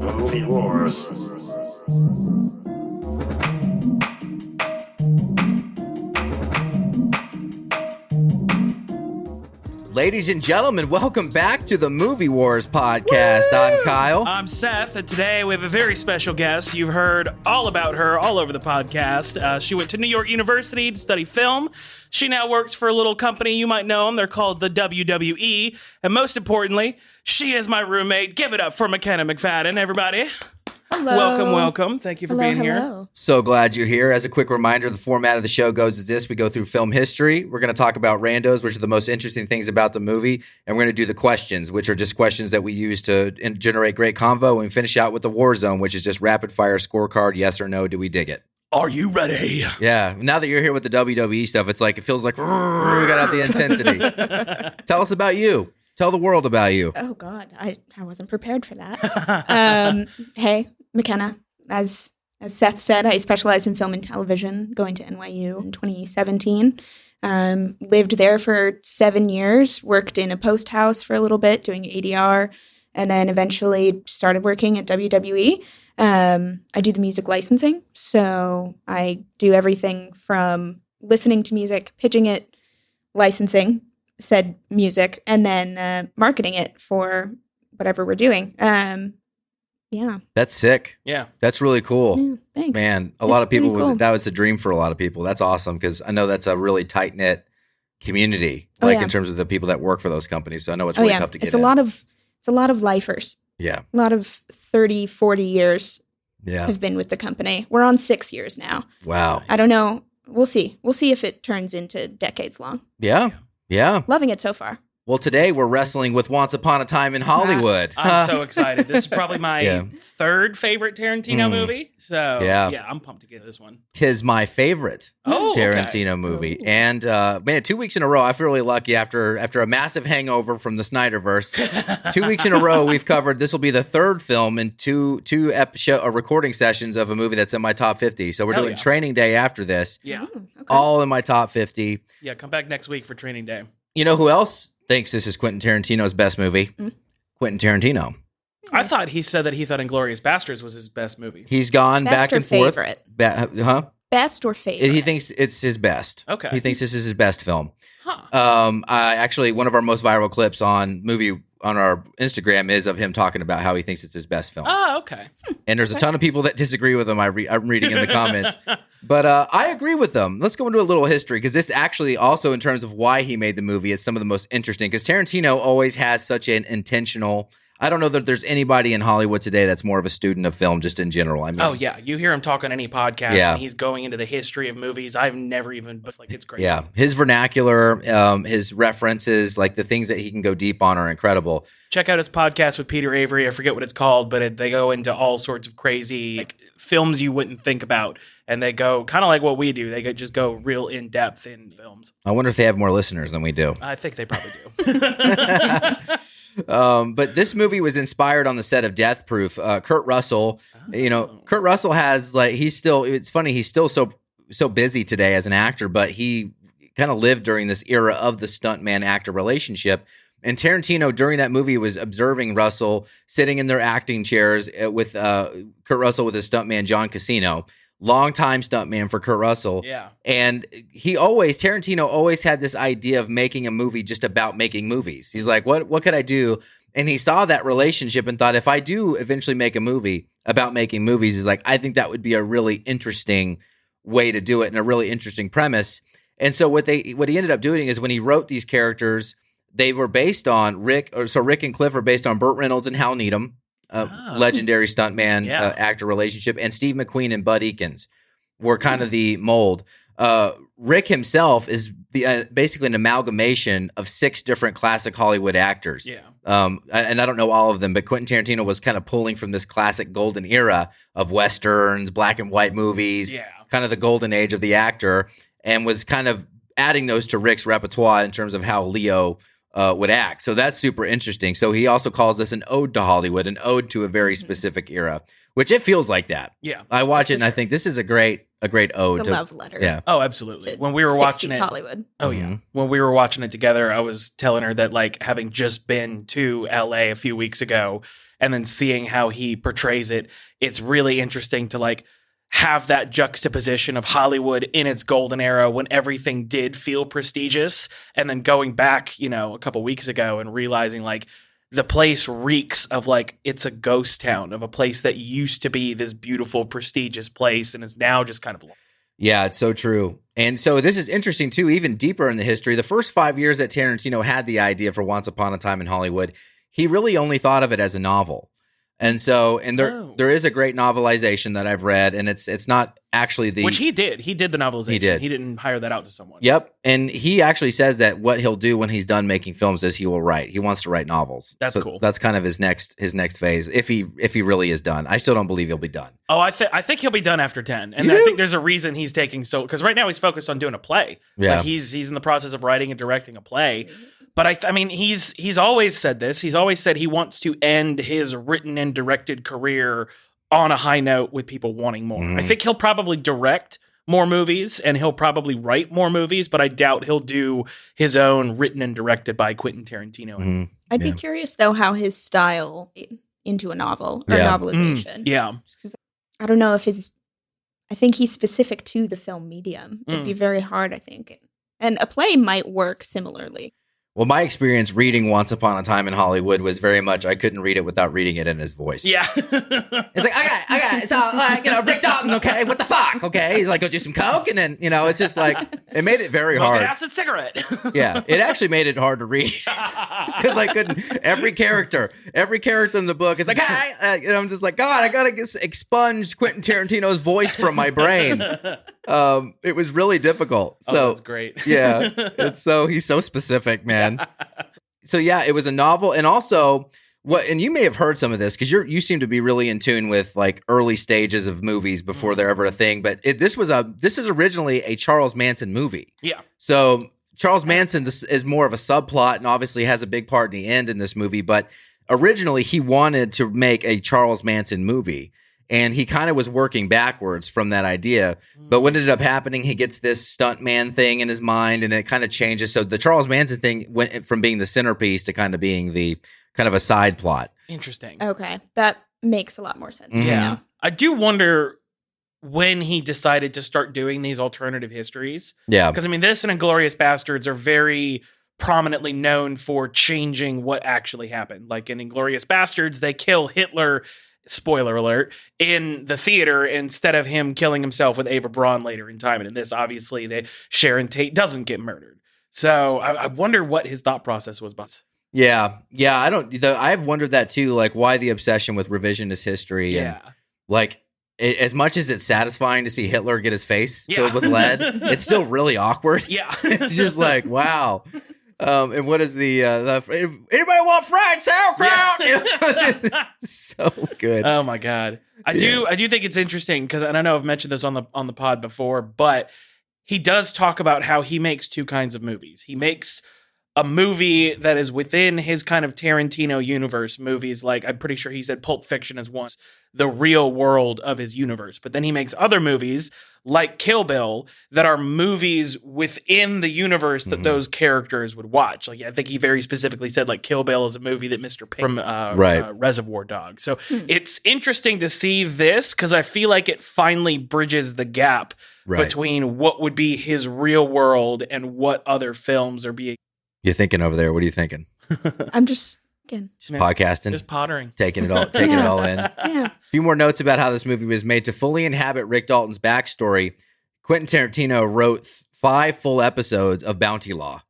Movie Wars. Ladies and gentlemen, welcome back to the Movie Wars podcast. Woo! I'm Kyle. I'm Seth, and today we have a very special guest. You've heard all about her all over the podcast. She went to New York University to study film. She now works for a little company. You might know them. They're called the WWE. And most importantly, she is my roommate. Give it up for McKenna McFadden, everybody. Hello. Welcome. Thank you for being here. So glad you're here. As a quick reminder, the format of the show goes as this. We go through film history. We're going to talk about randos, which are the most interesting things about the movie. And we're going to do the questions, which are just questions that we use to generate great convo. And we finish out with the war zone, which is just rapid fire scorecard. Yes or no, do we dig it? Are you ready? Yeah. Now that you're here with the WWE stuff, it's like, it feels like we got out the intensity. Tell us about you. Tell the world about you. Oh, God. I wasn't prepared for that. Hey, McKenna. As Seth said, I specialize in film and television, going to NYU in 2017. Lived there for 7 years, worked in a post house for a little bit, doing ADR, and then eventually started working at WWE. I do the music licensing, so I do everything from listening to music, pitching it, licensing said music, and then marketing it for whatever we're doing. Yeah. That's sick. Yeah. That's really cool. Yeah, thanks. Man, a lot of people, cool. that was a dream for a lot of people. That's awesome because I know that's a really tight-knit community, in terms of the people that work for those companies. So I know it's really tough to get It's a lot of lifers. Yeah. A lot of 30, 40 years Yeah. have been with the company. We're on 6 years now. Wow. I don't know. We'll see. We'll see if it turns into decades long. Yeah. Yeah. Loving it so far. Well, today we're wrestling with Once Upon a Time in Hollywood. I'm so excited. This is probably my third favorite Tarantino movie. So, yeah, I'm pumped to get this one. 'Tis my favorite Tarantino okay. movie. And, man, 2 weeks in a row, I feel really lucky after a massive hangover from the Snyderverse. 2 weeks in a row, we've covered, this will be the third film in two recording sessions of a movie that's in my top 50. So we're doing Training Day after this. Yeah. Okay. All in my top 50. Yeah, come back next week for Training Day. You know who else thinks this is Quentin Tarantino's best movie? Quentin Tarantino. I thought he said that he thought Inglourious Bastards was his best movie. He's gone Best back or and forth. favorite? Best or favorite? He thinks it's his best. Okay. He thinks this is his best film. Huh. Actually, one of our most viral clips on our Instagram is of him talking about how he thinks it's his best film. Oh, okay. And there's a ton of people that disagree with him. I'm reading in the comments. But I agree with them. Let's go into a little history because this actually also in terms of why he made the movie is some of the most interesting because Tarantino always has such an intentional – I don't know that there's anybody in Hollywood today that's more of a student of film just in general. I mean, oh, yeah. You hear him talk on any podcast and he's going into the history of movies. I've never even – it's crazy. Yeah. His vernacular, his references, like the things that he can go deep on are incredible. Check out his podcast with Peter Avery. I forget what it's called, but they go into all sorts of crazy films you wouldn't think about. And they go kind of like what we do. They just go real in depth in films. I wonder if they have more listeners than we do. I think they probably do. But this movie was inspired on the set of Death Proof. Kurt Russell, Kurt Russell has it's funny, he's still so busy today as an actor, but he kind of lived during this era of the stuntman actor relationship. And Tarantino during that movie was observing Russell sitting in their acting chairs with Kurt Russell with his stuntman, John Casino. Longtime stuntman for Kurt Russell. Yeah. And Tarantino always had this idea of making a movie just about making movies. He's like, what could I do? And he saw that relationship and thought, if I do eventually make a movie about making movies, he's like, I think that would be a really interesting way to do it and a really interesting premise. And so what he ended up doing is when he wrote these characters, they were based on Rick and Cliff are based on Burt Reynolds and Hal Needham. Legendary stuntman actor relationship, and Steve McQueen and Bud Ekins were kind of the mold. Rick himself is basically an amalgamation of 6 different classic Hollywood actors. Yeah. And I don't know all of them, but Quentin Tarantino was kind of pulling from this classic golden era of Westerns, black and white movies, kind of the golden age of the actor, and was kind of adding those to Rick's repertoire in terms of how Leo would act. So that's super interesting. So he also calls this an ode to Hollywood, an ode to a very specific era, which it feels like that. Yeah. I watch it and I think this is a great a great ode. It's a love letter. Yeah. Oh, absolutely. To When we were 60s watching it, Hollywood. oh yeah, when we were watching it together, I was telling her that like having just been to LA a few weeks ago and then seeing how he portrays it, it's really interesting to like have that juxtaposition of Hollywood in its golden era when everything did feel prestigious, and then going back, you know, a couple weeks ago and realizing like the place reeks of like it's a ghost town of a place that used to be this beautiful, prestigious place and is now just kind of. Yeah, it's so true. And so this is interesting too, even deeper in the history. The first 5 years that Tarantino had the idea for Once Upon a Time in Hollywood, he really only thought of it as a novel. And so, there is a great novelization that I've read, and it's not actually which he did. He did the novelization. He did. He didn't hire that out to someone. Yep, and he actually says that what he'll do when he's done making films is he will write. He wants to write novels. That's cool. That's kind of his next phase. If he really is done, I still don't believe he'll be done. Oh, I think he'll be done after 10, and I think there's a reason he's taking because right now he's focused on doing a play. Yeah, like he's in the process of writing and directing a play. But I mean, he's always said this. He's always said he wants to end his written and directed career on a high note with people wanting more. I think he'll probably direct more movies and he'll probably write more movies, but I doubt he'll do his own written and directed by Quentin Tarantino. I'd be curious though how his style into a novel or novelization. Yeah. I don't know if I think he's specific to the film medium. It'd be very hard, I think. And a play might work similarly. Well, my experience reading Once Upon a Time in Hollywood was very much I couldn't read it without reading it in his voice. Yeah. It's like, I got it. It's all like, Rick Dalton, okay? What the fuck? Okay. He's like, go do some coke. And then, it's just like, it made it very hard. An acid cigarette. Yeah. It actually made it hard to read. Because I couldn't, every character in the book is like, and I'm just like, God, I got to expunge Quentin Tarantino's voice from my brain. It was really difficult. So that's great. Yeah. He's so specific, man. So yeah, it was a novel, and also and you may have heard some of this because you seem to be really in tune with like early stages of movies before they're ever a thing. But this is originally a Charles Manson movie. Yeah. So Charles Manson is more of a subplot, and obviously has a big part in the end in this movie. But originally, he wanted to make a Charles Manson movie. And he kind of was working backwards from that idea. But what ended up happening, he gets this stuntman thing in his mind, and it kind of changes. So the Charles Manson thing went from being the centerpiece to kind of being the kind of a side plot. Interesting. Okay. That makes a lot more sense. Yeah. Now. I do wonder when he decided to start doing these alternative histories. Yeah. Because, I mean, this and Inglourious Bastards are very prominently known for changing what actually happened. Like in Inglourious Bastards, they kill Hitler, spoiler alert, in the theater instead of him killing himself with Ava Braun later in time. And in this, obviously, Sharon Tate doesn't get murdered. So I wonder what his thought process was. Yeah. I've wondered that too, like why the obsession with revisionist history. Yeah. And like as much as it's satisfying to see Hitler get his face filled with lead, it's still really awkward. Yeah. It's just like, wow. And what is the anybody want fried sauerkraut? Yeah. So good. Oh my God. I do think it's interesting because, and I know I've mentioned this on the pod before, but he does talk about how he makes two kinds of movies. He makes a movie that is within his kind of Tarantino universe. Movies like, I'm pretty sure he said Pulp Fiction is once the real world of his universe. But then he makes other movies like Kill Bill that are movies within the universe that those characters would watch. Like, I think he very specifically said like Kill Bill is a movie that Mr. Pink from Reservoir Dogs. So it's interesting to see this because I feel like it finally bridges the gap between what would be his real world and what other films are being. You're thinking over there. What are you thinking? I'm just podcasting, just pottering, taking it all in. Yeah. A few more notes about how this movie was made. To fully inhabit Rick Dalton's backstory, Quentin Tarantino wrote 5 full episodes of Bounty Law.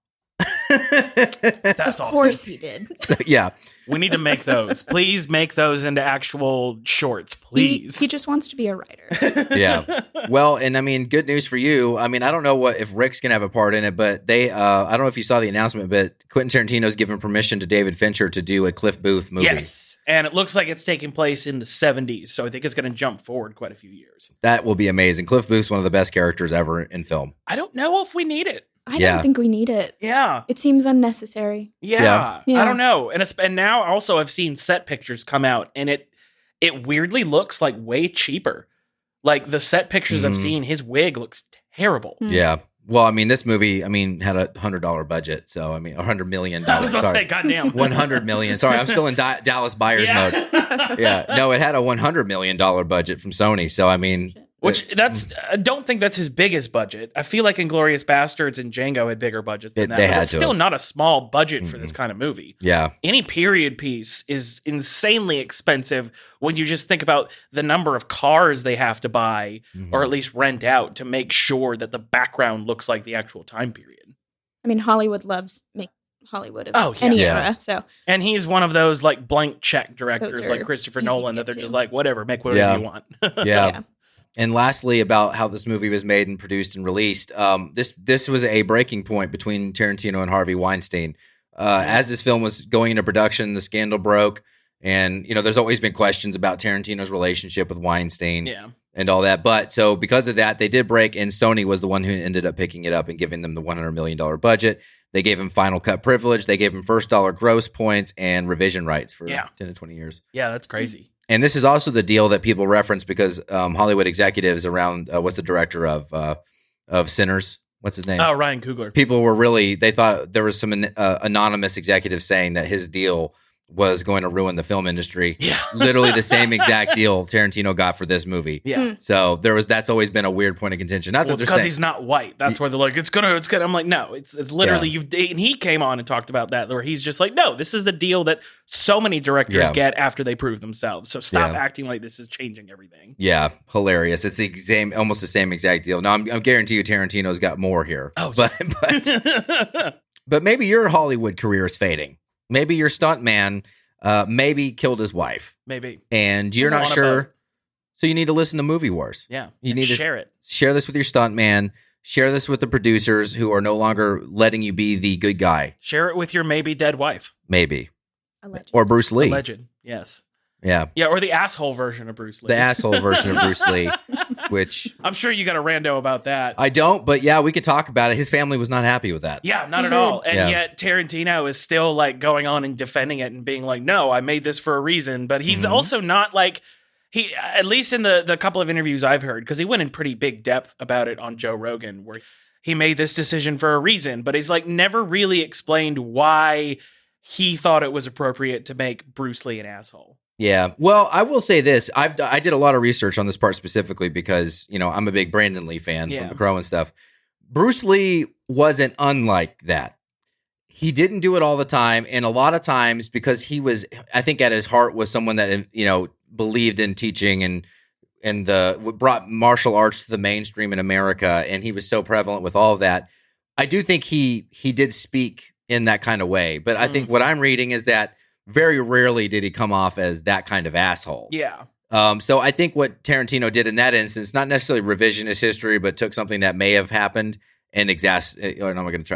That's awesome. Of course he did. So, yeah. We need to make those. Please make those into actual shorts, please. He just wants to be a writer. Yeah. Well, and I mean, good news for you. I mean, I don't know if Rick's going to have a part in it, but I don't know if you saw the announcement, but Quentin Tarantino's given permission to David Fincher to do a Cliff Booth movie. Yes. And it looks like it's taking place in the 70s, so I think it's going to jump forward quite a few years. That will be amazing. Cliff Booth's one of the best characters ever in film. I don't know if we need it. I don't think we need it. Yeah. It seems unnecessary. Yeah. I don't know. And now also I've seen set pictures come out, and it weirdly looks like way cheaper. Like the set pictures I've seen, his wig looks terrible. Yeah. Well, I mean, this movie, I mean, had $100 budget. So, I mean, $100 million. I was about to say, goddamn. 100 million. Sorry, I'm still in Dallas buyers mode. Yeah. No, it had a $100 million budget from Sony. So, I mean. Which I don't think that's his biggest budget. I feel like Inglourious Bastards and Django had bigger budgets than that. They but had it's to still have. not a small budget for this kind of movie. Yeah. Any period piece is insanely expensive when you just think about the number of cars they have to buy or at least rent out to make sure that the background looks like the actual time period. I mean, Hollywood loves Hollywood of any era. So, and he's one of those like blank check directors like Christopher Nolan that they're just like, whatever, make whatever you want. Yeah. And lastly, about how this movie was made and produced and released, this was a breaking point between Tarantino and Harvey Weinstein. As this film was going into production, the scandal broke, and there's always been questions about Tarantino's relationship with Weinstein and all that. But so because of that, they did break, and Sony was the one who ended up picking it up and giving them the $100 million budget. They gave him final cut privilege. They gave him first dollar gross points and revision rights for 10 to 20 years. Yeah, that's crazy. And this is also the deal that people reference because Hollywood executives around what's the director of Sinners? What's his name? Oh, Ryan Coogler. People were they thought there was some anonymous executive saying that his deal was going to ruin the film industry. Yeah. Literally the same exact deal Tarantino got for this movie. Yeah. So that's always been a weird point of contention. Not that it's because he's not white. That's why they're like, it's gonna. I'm like, no, it's literally and he came on and talked about that where he's just like, no, this is the deal that so many directors get after they prove themselves. So stop acting like this is changing everything. Yeah, hilarious. It's the almost the same exact deal. Now I'm guarantee you Tarantino's got more here. Oh, but maybe your Hollywood career is fading. Maybe your stuntman maybe killed his wife. Maybe. And you're not sure. So you need to listen to Movie Wars. Yeah. You need to share it. Share this with your stuntman. Share this with the producers who are no longer letting you be the good guy. Share it with your maybe dead wife. Maybe. Alleged. Or Bruce Lee. Alleged. Yes. Yeah. Yeah, or the asshole version of Bruce Lee. The asshole version of Bruce Lee, which... I'm sure you got a rando about that. I don't, but yeah, we could talk about it. His family was not happy with that. Yeah, not at all. And yet Tarantino is still like going on and defending it and being like, no, I made this for a reason. But he's also not like... He, at least in the couple of interviews I've heard, because he went in pretty big depth about it on Joe Rogan, where he made this decision for a reason, but he's like never really explained why he thought it was appropriate to make Bruce Lee an asshole. Yeah. Well, I will say this. I did a lot of research on this part specifically because, I'm a big Brandon Lee fan from The Crow and stuff. Bruce Lee wasn't unlike that. He didn't do it all the time. And a lot of times because he was, I think at his heart was someone that, believed in teaching and brought martial arts to the mainstream in America. And he was so prevalent with all of that. I do think he did speak in that kind of way. But I think what I'm reading is that very rarely did he come off as that kind of asshole. Yeah. So I think what Tarantino did in that instance, not necessarily revisionist history, but took something that may have happened and I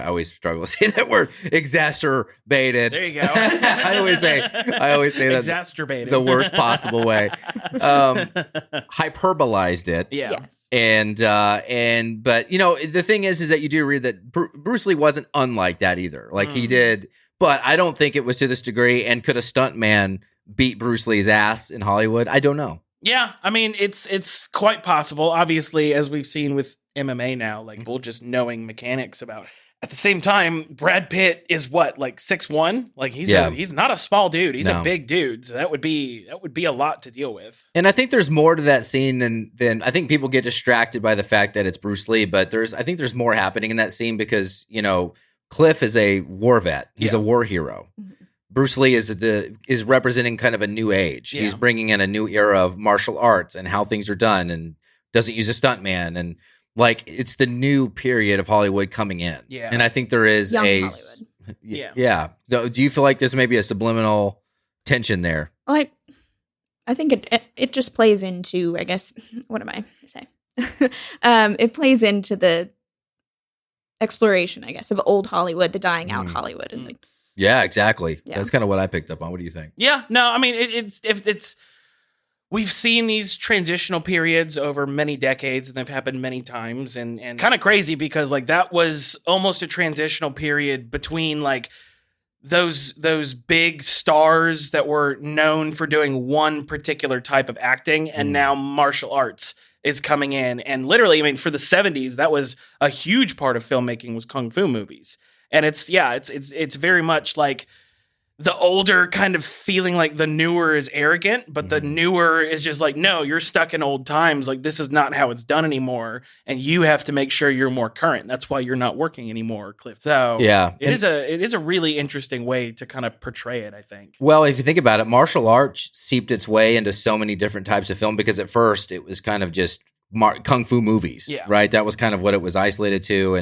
always struggle to say that word, exacerbated. There you go. I always say that exacerbated, the worst possible way. Hyperbolized it. Yeah. Yes. But the thing is that you do read that Bruce Lee wasn't unlike that either. Like he did, but I don't think it was to this degree. And could a stuntman beat Bruce Lee's ass in Hollywood? I don't know. Yeah, I mean, it's quite possible. Obviously, as we've seen with MMA now, like people just knowing mechanics about it. At the same time, Brad Pitt is what, like 6'1"? Like he's not a small dude. He's a big dude. So that would be a lot to deal with. And I think there's more to that scene than I think people get distracted by the fact that it's Bruce Lee, but I think there's more happening in that scene because, Cliff is a war vet. He's a war hero. Mm-hmm. Bruce Lee is representing kind of a new age. Yeah. He's bringing in a new era of martial arts and how things are done and doesn't use a stuntman. And like, it's the new period of Hollywood coming in. Yeah. And I think there is Young Hollywood. Yeah. Do you feel like there's maybe a subliminal tension there? Well, I think it just plays into, I guess, what am I saying? It plays into the exploration, I guess, of old Hollywood, the dying out Hollywood. And yeah, exactly. Yeah. That's kind of what I picked up on. What do you think? Yeah, no, I mean, we've seen these transitional periods over many decades, and they've happened many times, and kind of crazy because like that was almost a transitional period between like those big stars that were known for doing one particular type of acting, and now martial arts is coming in. And literally, I mean, for the 70s, that was a huge part of filmmaking was kung fu movies. And it's very much like the older kind of feeling like the newer is arrogant, but the newer is just like, no, you're stuck in old times. Like, this is not how it's done anymore. And you have to make sure you're more current. That's why you're not working anymore, Cliff. So it is a really interesting way to kind of portray it, I think. Well, if you think about it, martial arts seeped its way into so many different types of film because at first it was kind of just kung fu movies, right? That was kind of what it was isolated to.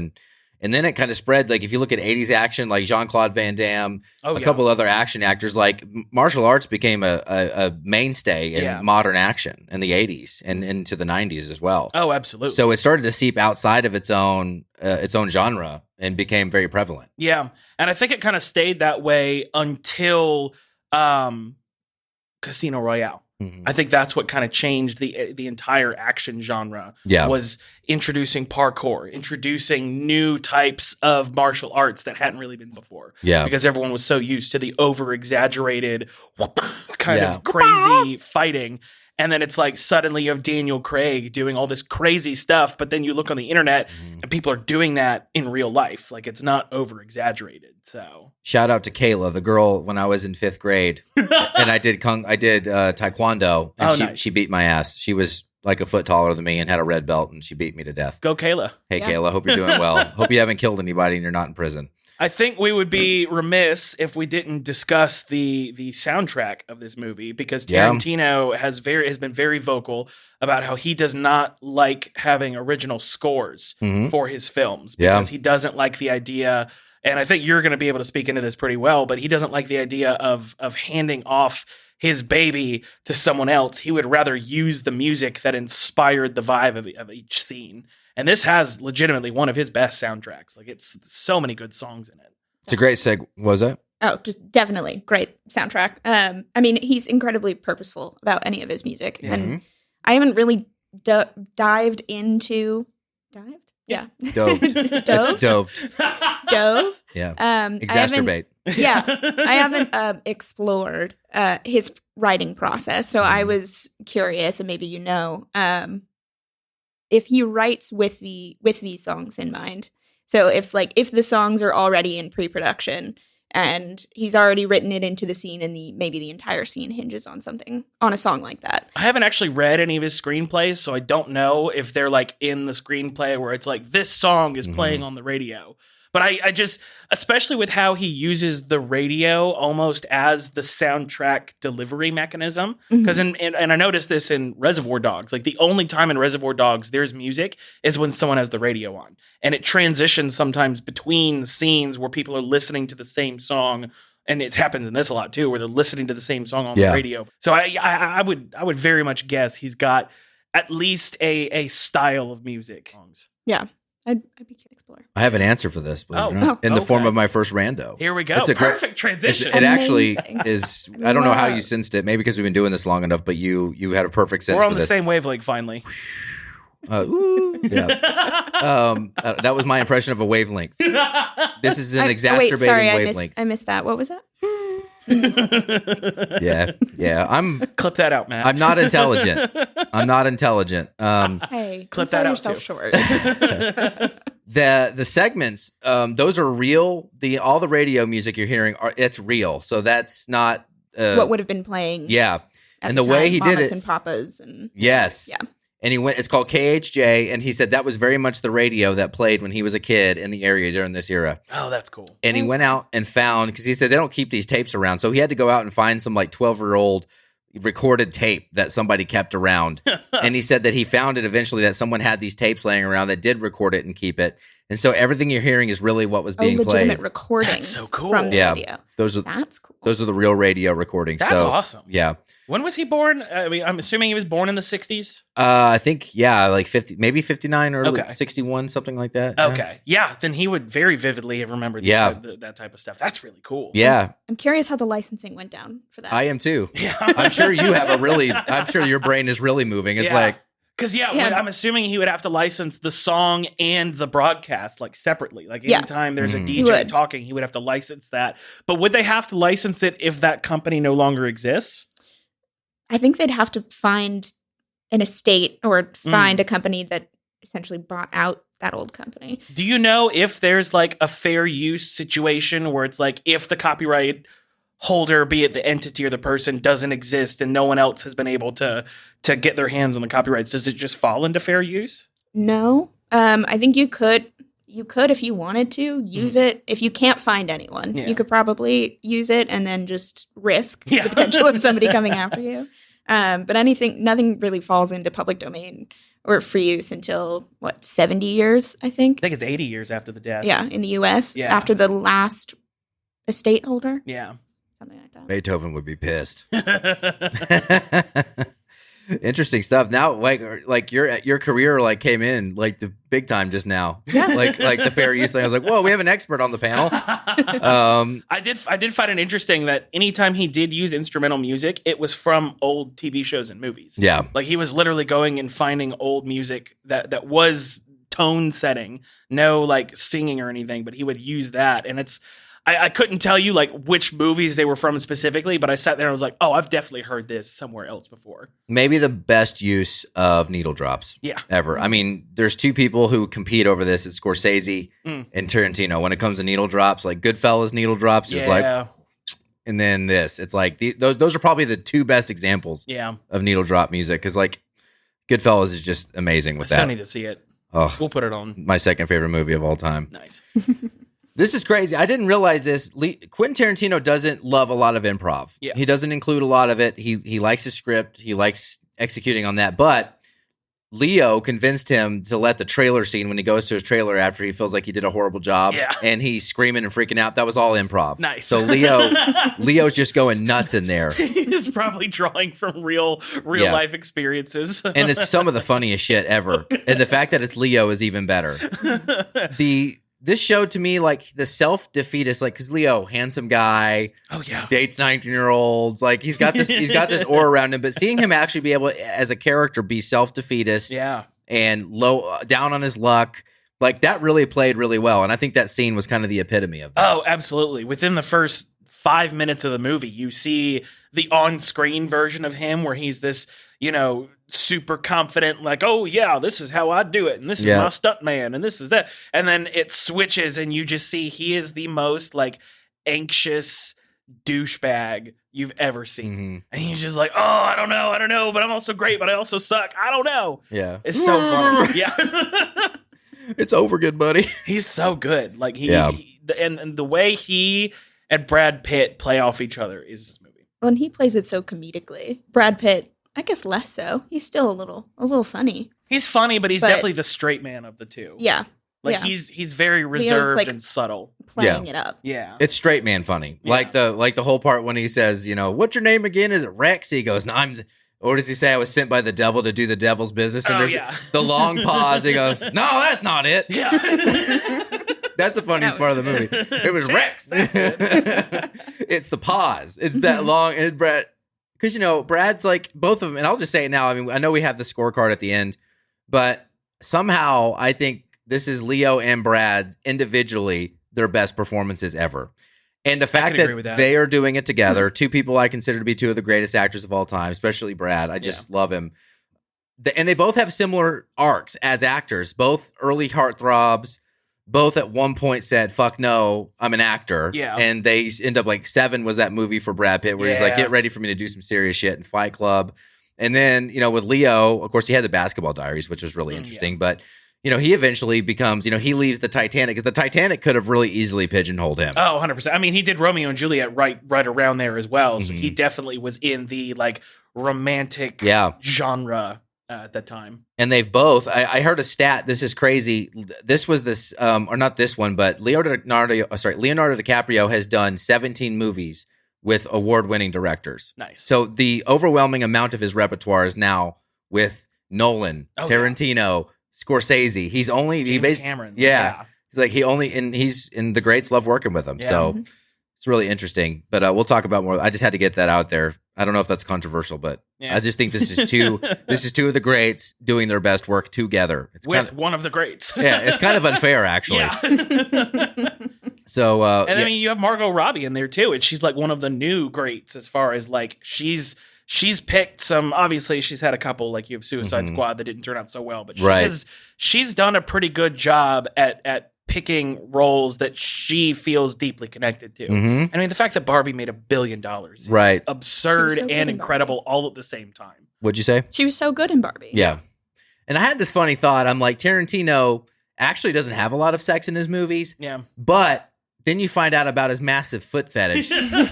And then it kind of spread. Like if you look at 80s action, like Jean-Claude Van Damme, couple other action actors, like martial arts became a mainstay in modern action in the 80s and into the 90s as well. Oh, absolutely. So it started to seep outside of its own genre and became very prevalent. Yeah. And I think it kind of stayed that way until Casino Royale. I think that's what kind of changed the entire action genre. Was introducing parkour, introducing new types of martial arts that hadn't really been before. Because everyone was so used to the over-exaggerated kind of crazy fighting. And then it's like suddenly you have Daniel Craig doing all this crazy stuff, but then you look on the internet and people are doing that in real life. Like it's not over-exaggerated. So shout out to Kayla, the girl when I was in 5th grade, and I did taekwondo, and she beat my ass. She was like a foot taller than me and had a red belt, and she beat me to death. Go Kayla. Hey Kayla, hope you're doing well. Hope you haven't killed anybody and you're not in prison. I think we would be remiss if we didn't discuss the soundtrack of this movie because Tarantino has been very vocal about how he does not like having original scores for his films because he doesn't like the idea. And I think you're going to be able to speak into this pretty well, but he doesn't like the idea of handing off his baby to someone else. He would rather use the music that inspired the vibe of each scene. And this has legitimately one of his best soundtracks. Like it's so many good songs in it. It's a great what was that? Oh, just definitely great soundtrack. I mean, he's incredibly purposeful about any of his music. And I haven't really dived into... Dived? Yeah. Dove. Dove? Dove? Yeah. Exacerbate. I haven't explored his writing process. So I was curious, and maybe if he writes with these songs in mind. So if the songs are already in pre-production and he's already written it into the scene and maybe the entire scene hinges on a song like that. I haven't actually read any of his screenplays, so I don't know if they're like in the screenplay where it's like this song is playing on the radio. But I just, especially with how he uses the radio almost as the soundtrack delivery mechanism, because and I noticed this in Reservoir Dogs, like the only time in Reservoir Dogs there's music is when someone has the radio on. And it transitions sometimes between scenes where people are listening to the same song. And it happens in this a lot too, where they're listening to the same song on the radio. So I would very much guess he's got at least a style of music. Yeah. I'd be curious to explore. I have an answer for this, in the form of my first rando. Here we go. It's a perfect transition. It actually is. I don't know how you sensed it. Maybe because we've been doing this long enough, but you had a perfect sense. We're on for the this. same wavelength finally. That was my impression of a wavelength. This is an exacerbating wavelength. I missed that. What was that? I'm clip that out, Matt. I'm not intelligent. Hey, clip that out too. Short. The segments, those are real. All the radio music you're hearing it's real. So that's not what would have been playing. Yeah, and the way he did it, and Papas and yes, yeah. And it's called KHJ, and he said that was very much the radio that played when he was a kid in the area during this era. Oh, that's cool. And he went out and found, because he said they don't keep these tapes around, so he had to go out and find some like 12-year-old recorded tape that somebody kept around. And he said that he found it eventually that someone had these tapes laying around that did record it and keep it. And so everything you're hearing is really what was being legitimate played. Recordings. That's so cool. From the radio. That's cool. Those are the real radio recordings. That's awesome. Yeah. When was he born? I mean, I'm assuming he was born in the 60s? I think, like 50, maybe 59 or 61, something like that. Okay. Yeah, then he would very vividly have remembered that type of stuff. That's really cool. Yeah. I'm curious how the licensing went down for that. I am too. Yeah. I'm sure you have I'm sure your brain is really moving. It's like. Because, I'm assuming he would have to license the song and the broadcast, like, separately. Like, anytime there's a DJ talking, he would have to license that. But would they have to license it if that company no longer exists? I think they'd have to find an estate or find a company that essentially bought out that old company. Do you know if there's like a fair use situation where it's like if the copyright holder, be it the entity or the person, doesn't exist and no one else has been able to get their hands on the copyrights, does it just fall into fair use? No. I think you could if you wanted to use it. If you can't find anyone, you could probably use it and then just risk the potential of somebody coming after you. But nothing really falls into public domain or free use until 70 years, I think. I think it's 80 years after the death. Yeah, in the US, after the last estate holder. Yeah. Something like that. Beethoven would be pissed. Interesting stuff. Now, like your career like came in like the big time just now. Yeah. like the fair use thing. I was like, whoa, we have an expert on the panel. I did find it interesting that anytime he did use instrumental music, it was from old TV shows and movies. Yeah. Like he was literally going and finding old music that was tone setting, no like singing or anything, but he would use that. And I couldn't tell you like which movies they were from specifically, but I sat there and was like, oh, I've definitely heard this somewhere else before. Maybe the best use of needle drops ever. I mean, there's two people who compete over this. It's Scorsese and Tarantino. When it comes to needle drops, like Goodfellas needle drops is like, and then this. It's like, those are probably the two best examples of needle drop music because like Goodfellas is just amazing with that. I still need to see it. Oh, we'll put it on. My second favorite movie of all time. Nice. This is crazy. I didn't realize this. Quentin Tarantino doesn't love a lot of improv. Yeah. He doesn't include a lot of it. He likes his script. He likes executing on that. But Leo convinced him to let the trailer scene when he goes to his trailer after he feels like he did a horrible job and he's screaming and freaking out. That was all improv. Nice. So Leo's just going nuts in there. He's probably drawing from real life experiences. And it's some of the funniest shit ever. And the fact that it's Leo is even better. This showed to me like the self-defeatist, like because Leo, handsome guy, dates 19-year-olds, like he's got this aura around him. But seeing him actually be able, as a character, be self-defeatist, and low down on his luck, like that really played really well. And I think that scene was kind of the epitome of that. Oh, absolutely! Within the first 5 minutes of the movie, you see the on-screen version of him where he's this, super confident, like, oh yeah, this is how I do it, and this is my stuntman, and this is that, and then it switches, and you just see he is the most like anxious douchebag you've ever seen, and he's just like, oh, I don't know, but I'm also great, but I also suck. I don't know. Yeah, it's so funny. Yeah, it's over, good buddy. He's so good. Like and the way he and Brad Pitt play off each other is this movie. Well, and he plays it so comedically. Brad Pitt, I guess less so. He's still a little funny. He's funny, but he's definitely the straight man of the two. Yeah. Like he's very reserved and subtle. Playing it up. Yeah. It's straight man funny. Yeah. Like the whole part when he says, what's your name again? Is it Rex? He goes, no, what does he say? I was sent by the devil to do the devil's business. And there's the long pause. He goes, no, that's not it. Yeah. That's the funniest part of the movie. It was Rex. It's the pause. It's that long. And Brad, because, Brad's like both of them. And I'll just say it now. I mean, I know we have the scorecard at the end, but somehow I think this is Leo and Brad individually their best performances ever. And the fact that they are doing it together, two people I consider to be two of the greatest actors of all time, especially Brad. I just love him. And they both have similar arcs as actors, both early heartthrobs, both at one point said, fuck no, I'm an actor. Yeah. And they end up like Seven was that movie for Brad Pitt where he's like, get ready for me to do some serious shit in Fight Club. And then, with Leo, of course, he had the Basketball Diaries, which was really interesting. But, he eventually becomes, he leaves the Titanic because the Titanic could have really easily pigeonholed him. Oh, 100%. I mean, he did Romeo and Juliet right around there as well. So he definitely was in the like romantic genre at that time. And they've both, I heard a stat, this is crazy. This was this, or not this one, but Leonardo DiCaprio has done 17 movies with award-winning directors. Nice. So the overwhelming amount of his repertoire is now with Nolan, Tarantino, Scorsese. He's only Cameron. Yeah. He's like he's in the greats love working with him. Yeah. So it's really interesting. But we'll talk about more. I just had to get that out there. I don't know if that's controversial, but I just think this is two of the greats doing their best work together. It's with one of the greats. Yeah, it's kind of unfair actually. Yeah. So and I mean you have Margot Robbie in there too, and she's like one of the new greats as far as like she's she's picked some. Obviously, she's had a couple. Like you have Suicide Squad that didn't turn out so well, but she's done a pretty good job at picking roles that she feels deeply connected to. I mean, the fact that Barbie made $1 billion is absurd and incredible all at the same time. What'd you say? She was so good in Barbie. Yeah. And I had this funny thought. I'm like, Tarantino actually doesn't have a lot of sex in his movies. Yeah. But then you find out about his massive foot fetish.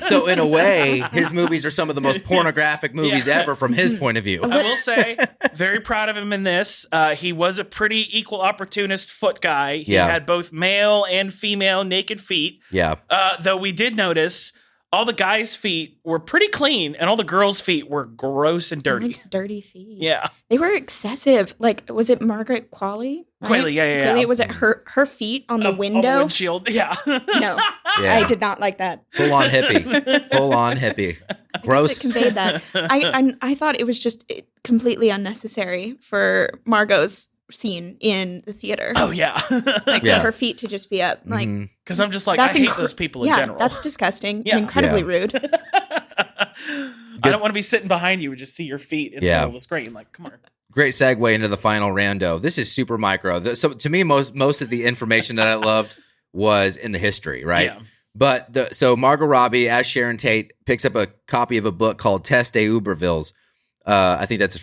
So in a way, his movies are some of the most pornographic movies ever from his point of view. I will say, very proud of him in this. He was a pretty equal opportunist foot guy. He had both male and female naked feet. Yeah. Though we did notice all the guys' feet were pretty clean and all the girls' feet were gross and dirty. Nice dirty feet. Yeah. They were excessive. Like, was it Margaret Qualley? Right? Qualley, yeah. Qualley, was it her feet on the window? On the windshield, yeah. No. Yeah. I did not like that. Full on hippie. Gross. It conveyed that. I thought it was just completely unnecessary for Margot's scene in the theater. Oh, yeah. Like, for her feet to just be up. Like, because I'm just like, I hate those people in general. That's disgusting and incredibly rude. I don't want to be sitting behind you and just see your feet in the middle of the screen. Like, come on. Great segue into the final rando. This is super micro. So to me, most of the information that I loved was in the history, right? Yeah. But so Margot Robbie as Sharon Tate picks up a copy of a book called Test des Ubervilles. I think that's a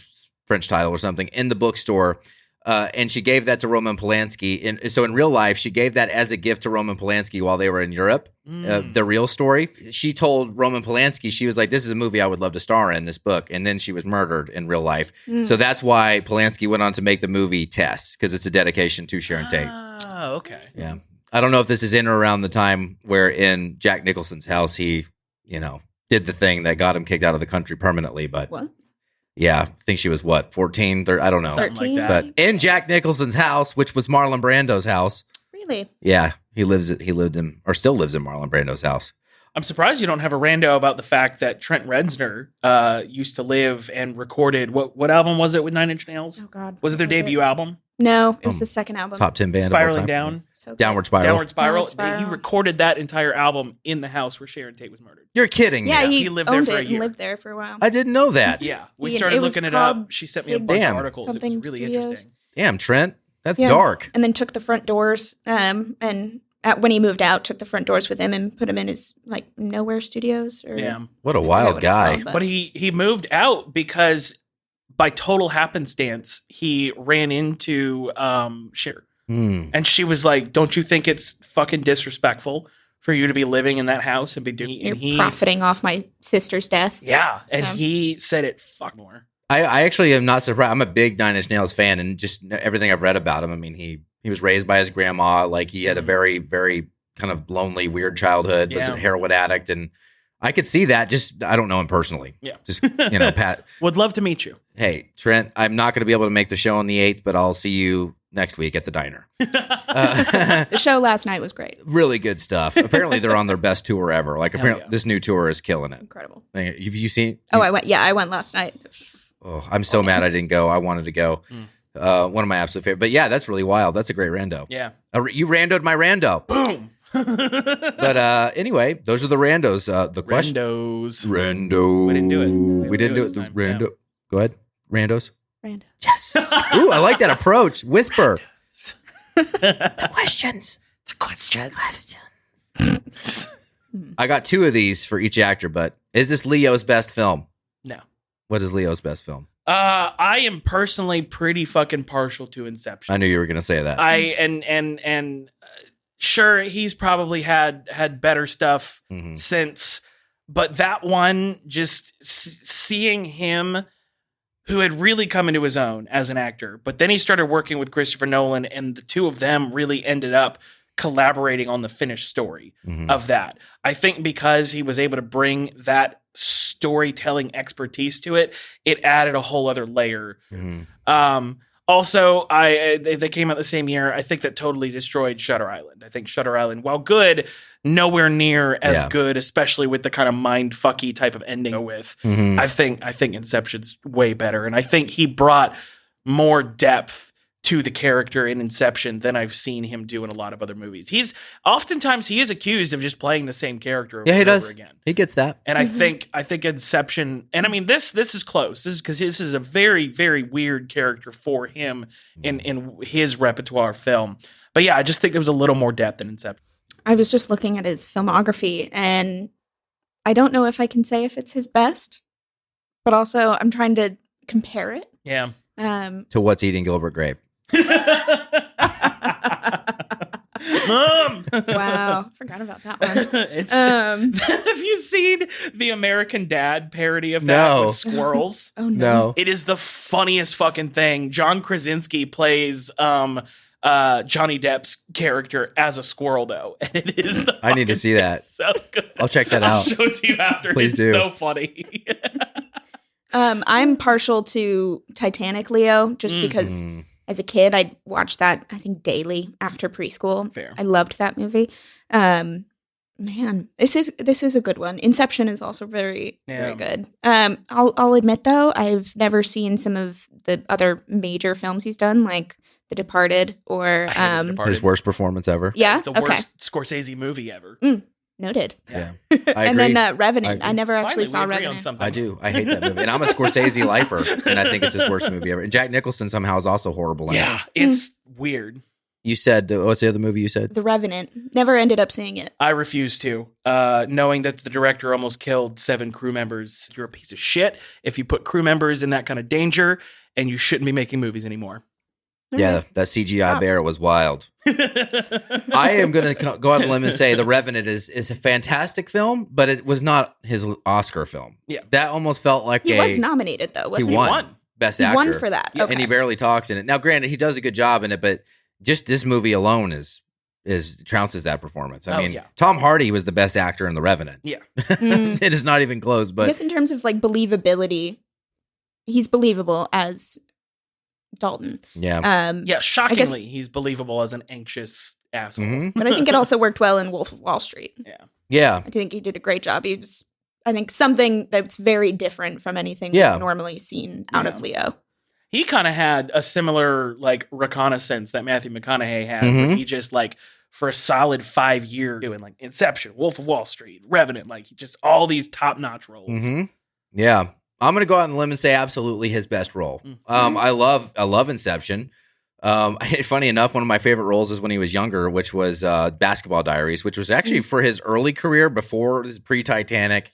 French title or something, in the bookstore. And she gave that to Roman Polanski. So in real life, she gave that as a gift to Roman Polanski while they were in Europe. The real story. She told Roman Polanski, she was like, this is a movie I would love to star in, this book. And then she was murdered in real life. So that's why Polanski went on to make the movie Tess, because it's a dedication to Sharon Tate. Oh, okay. Yeah. I don't know if this is in or around the time where in Jack Nicholson's house, he, did the thing that got him kicked out of the country permanently. But what? Yeah, I think she was 14, 13, I don't know. 13, like that. But in Jack Nicholson's house, which was Marlon Brando's house. Really? Yeah, still lives in Marlon Brando's house. I'm surprised you don't have a rando about the fact that Trent Reznor used to live and recorded what album was it with Nine Inch Nails? Oh God, was it their debut album? No, it was the second album. Top 10 band. Spiraling Down. So Downward Spiral. Downward Spiral. He recorded that entire album in the house where Sharon Tate was murdered. You're kidding me. Yeah, he lived there for a year. And lived there for a while. I didn't know that. Yeah, we started looking it up. She sent me a bunch of articles. It was really interesting. Damn, Trent, that's dark. And then took the front doors. And when he moved out, took the front doors with him and put him in his Nowhere Studios. What a wild guy. But he moved out because, by total happenstance, he ran into Cher. And she was like, don't you think it's fucking disrespectful for you to be living in that house and be doing... You're profiting off my sister's death. Yeah, and he said it fuck more. I actually am not surprised. I'm a big Nine Inch Nails fan, and just everything I've read about him, I mean, he was raised by his grandma. Like, he had a very, very kind of lonely, weird childhood, was a heroin addict, and I could see that. Just, I don't know him personally. Yeah. Just, Pat. Would love to meet you. Hey, Trent, I'm not going to be able to make the show on the 8th, but I'll see you next week at the diner. The show last night was great. Really good stuff. Apparently, they're on their best tour ever. Like, apparently, this new tour is killing it. Incredible. Have you seen? Oh, I went. Yeah, I went last night. Oh, I'm so mad I didn't go. I wanted to go. One of my absolute favorite. But yeah, that's really wild. That's a great rando. Yeah. You randoed my rando. Boom. But anyway, those are the randos. The question. Rando. We didn't do it. We didn't do it. Time. Rando. Yeah. Go ahead. Randos. Rando. Yes. Ooh, I like that approach. Whisper. The questions. I got 2 of these for each actor, but is this Leo's best film? No. What is Leo's best film? I am personally pretty fucking partial to Inception. I knew you were going to say that. And sure, he's probably had better stuff since, but that one, just seeing him, who had really come into his own as an actor, but then he started working with Christopher Nolan, and the two of them really ended up collaborating on the finished story of that. I think because he was able to bring that storytelling expertise to it, it added a whole other layer. Also, they came out the same year. I think that totally destroyed Shutter Island. I think Shutter Island, while good, nowhere near as good, especially with the kind of mind-fucky type of ending with. I think Inception's way better, and I think he brought more depth to the character in Inception than I've seen him do in a lot of other movies. Oftentimes he is accused of just playing the same character over Yeah, he and does. over again. He gets that. And I think Inception, and I mean this is close. This is because this is a very, very weird character for him in his repertoire film. But yeah, I just think there was a little more depth in Inception. I was just looking at his filmography, and I don't know if I can say if it's his best, but also I'm trying to compare it. Yeah. To What's Eating Gilbert Grape. Mom! Wow, forgot about that one. Have you seen the American Dad parody of that No. with squirrels? Oh No. It is the funniest fucking thing. John Krasinski plays Johnny Depp's character as a squirrel, though, and it is. I need to see that. So good. I'll check that I'll out. show it to you after. Please It's do. so funny. I'm partial to Titanic, Leo, just because as a kid I watched that, I think, daily after preschool. Fair. I loved that movie. Man, this is a good one. Inception is also very, very good. I'll admit though, I've never seen some of the other major films he's done, like The Departed or I hated The Departed. His worst performance ever. yeah, The okay, worst Scorsese movie ever. noted. Yeah. I And agree. then Revenant. I never Finally, actually we saw agree on Revenant. something. I do. I hate that movie. And I'm a Scorsese lifer, and I think it's his worst movie ever. And Jack Nicholson somehow is also horrible in it. Yeah, it's weird. You said, what's the other movie you said? The Revenant. Never ended up seeing it. I refuse to. Knowing that the director almost killed 7 crew members, you're a piece of shit if you put crew members in that kind of danger, and you shouldn't be making movies anymore. Yeah, that CGI Props. bear was wild. I am going to go on a limb and say The Revenant is a fantastic film, but it was not his Oscar film. Yeah. That almost felt like He was nominated though, wasn't he? won. Best He actor. won for that. Yeah. Okay. And he barely talks in it. Now, granted, he does a good job in it, but just this movie alone is trounces that performance. I mean, yeah. Tom Hardy was the best actor in The Revenant. Yeah. It is not even close, I but guess in terms of like believability, he's believable as Dalton. yeah. Yeah, shockingly, he's believable as an anxious asshole. Mhm. But I think it also worked well in Wolf of Wall Street. Yeah. I think he did a great job. He was, I think, something that's very different from anything Yeah. we've normally seen out of Leo. He kind of had a similar like reconnaissance that Matthew McConaughey had, where Mhm. he just like for a solid 5 years doing like Inception, Wolf of Wall Street, Revenant, like just all these top notch roles. hmm Yeah. I'm going to go out on a limb and say absolutely his best role. I love Inception. Funny enough, one of my favorite roles is when he was younger, which was Basketball Diaries, which was actually for his early career before his pre-Titanic.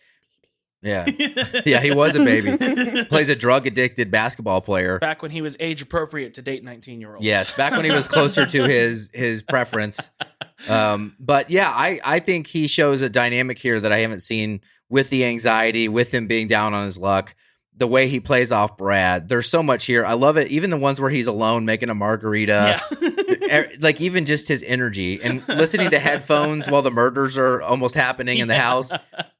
Yeah. Yeah, he was a baby. Plays a drug-addicted basketball player. Back when he was age appropriate to date 19-year-olds. Yes, back when he was closer to his preference. But yeah, I think he shows a dynamic here that I haven't seen with the anxiety, with him being down on his luck, the way he plays off Brad. There's so much here. I love it. Even the ones where he's alone making a margarita. Like even just his energy and listening to headphones while the murders are almost happening in the house.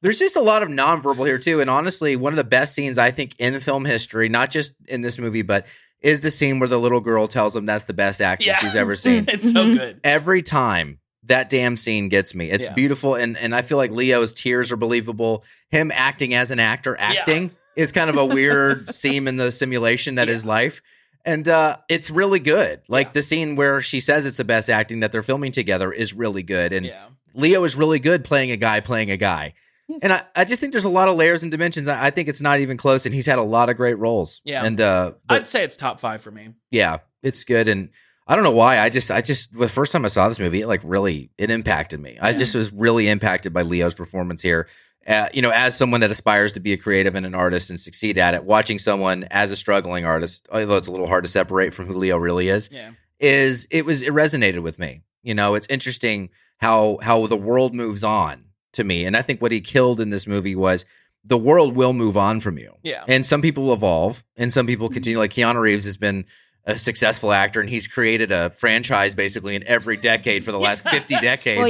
There's just a lot of nonverbal here too. And honestly, one of the best scenes I think in film history, not just in this movie, but is the scene where the little girl tells him that's the best acting she's ever seen. It's so good. Every time that damn scene gets me. It's beautiful. And I feel like Leo's tears are believable. Him acting as an actor, is kind of a weird seam in the simulation that is life. And it's really good. Like the scene where she says it's the best acting that they're filming together is really good. And Leo is really good playing a guy. Yes. And I just think there's a lot of layers and dimensions. I think it's not even close. And he's had a lot of great roles. Yeah. And I'd say it's top 5 for me. Yeah, it's good. And I don't know why. I just the first time I saw this movie, it impacted me. I just was really impacted by Leo's performance here. As someone that aspires to be a creative and an artist and succeed at it, watching someone as a struggling artist, although it's a little hard to separate from who Leo really is, it resonated with me. It's interesting how the world moves on to me. And I think what he killed in this movie was the world will move on from you. Yeah. And some people evolve and some people continue. Like Keanu Reeves has been a successful actor, and he's created a franchise basically in every decade for the last 50 decades. Well,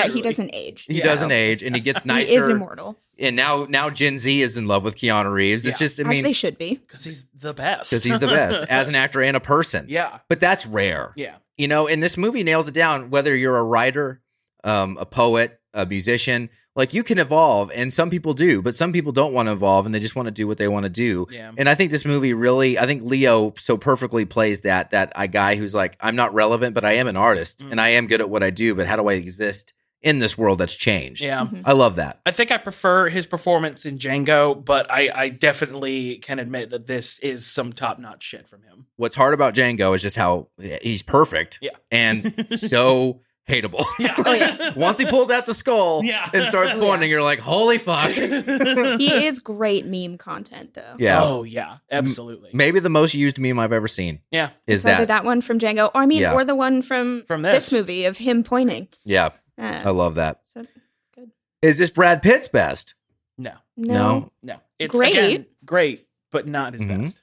he doesn't age. He doesn't age, and he gets nicer. He is immortal. And now Gen Z is in love with Keanu Reeves. It's just, as they should be. Because he's the best. Because he's the best as an actor and a person. Yeah. But that's rare. Yeah. And this movie nails it down, whether you're a writer, a poet, a musician, Like, you can evolve, and some people do, but some people don't want to evolve, and they just want to do what they want to do. Yeah. And I think this movie really, I think Leo so perfectly plays that a guy who's like, I'm not relevant, but I am an artist, and I am good at what I do, but how do I exist in this world that's changed? Yeah. I love that. I think I prefer his performance in Django, but I definitely can admit that this is some top-notch shit from him. What's hard about Django is just how he's perfect and so hateable. Yeah. Once he pulls out the skull and starts pointing, you're like, holy fuck. He is great meme content, though. Yeah. Oh, yeah. Absolutely. Maybe the most used meme I've ever seen. Yeah. Is It's either that one from Django, or or the one from this movie of him pointing. Yeah. I love that. So good. Is this Brad Pitt's best? No. No. It's Great. again, great, but not his best.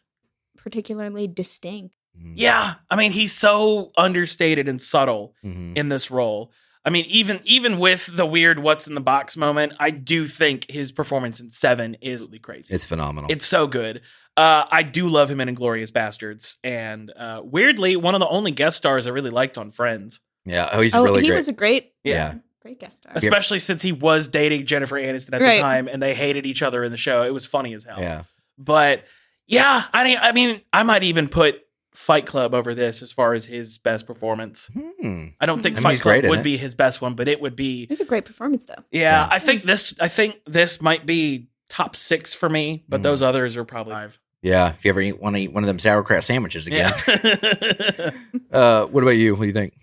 Particularly distinct. Yeah. I mean, he's so understated and subtle in this role. I mean, even with the weird what's in the box moment, I do think his performance in Seven is really crazy. It's phenomenal. It's so good. I do love him in Inglourious Bastards. And weirdly, one of the only guest stars I really liked on Friends. Yeah. Oh, he's really he great. was a great, Yeah. great guest star. Especially since he was dating Jennifer Aniston at the time and they hated each other in the show. It was funny as hell. Yeah. But yeah, I mean, I might even put Fight Club over this as far as his best performance. I don't think Fight Club would be his best one, but it would be. It's a great performance, though. Yeah, I think this might be top 6 for me, but those others are probably 5. Yeah, if you ever want to eat one of them sauerkraut sandwiches again. Yeah. What about you? What do you think?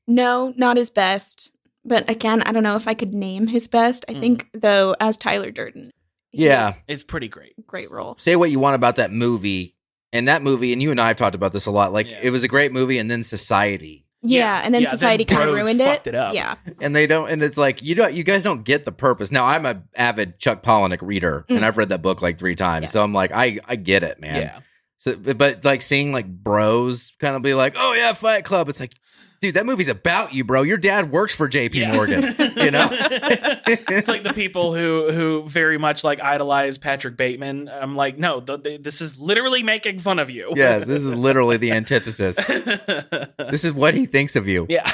No, not his best. But again, I don't know if I could name his best. I think, though, as Tyler Durden. It's pretty great. Great role. Say what you want about that movie. And that movie, and you and I have talked about this a lot, like, it was a great movie, and then Society. Yeah, and then Society kind of ruined it up. Yeah. And they don't, and it's like, you guys don't get the purpose. Now, I'm an avid Chuck Palahniuk reader, and I've read that book like 3 times. So I'm like, I get it, man. Yeah. So, but like seeing like bros kind of be like, oh yeah, Fight Club. It's like, dude, that movie's about you, bro. Your dad works for JP Morgan, you know? It's like the people who very much like idolize Patrick Bateman. I'm like, no, this is literally making fun of you. Yes, this is literally the antithesis. This is what he thinks of you. Yeah.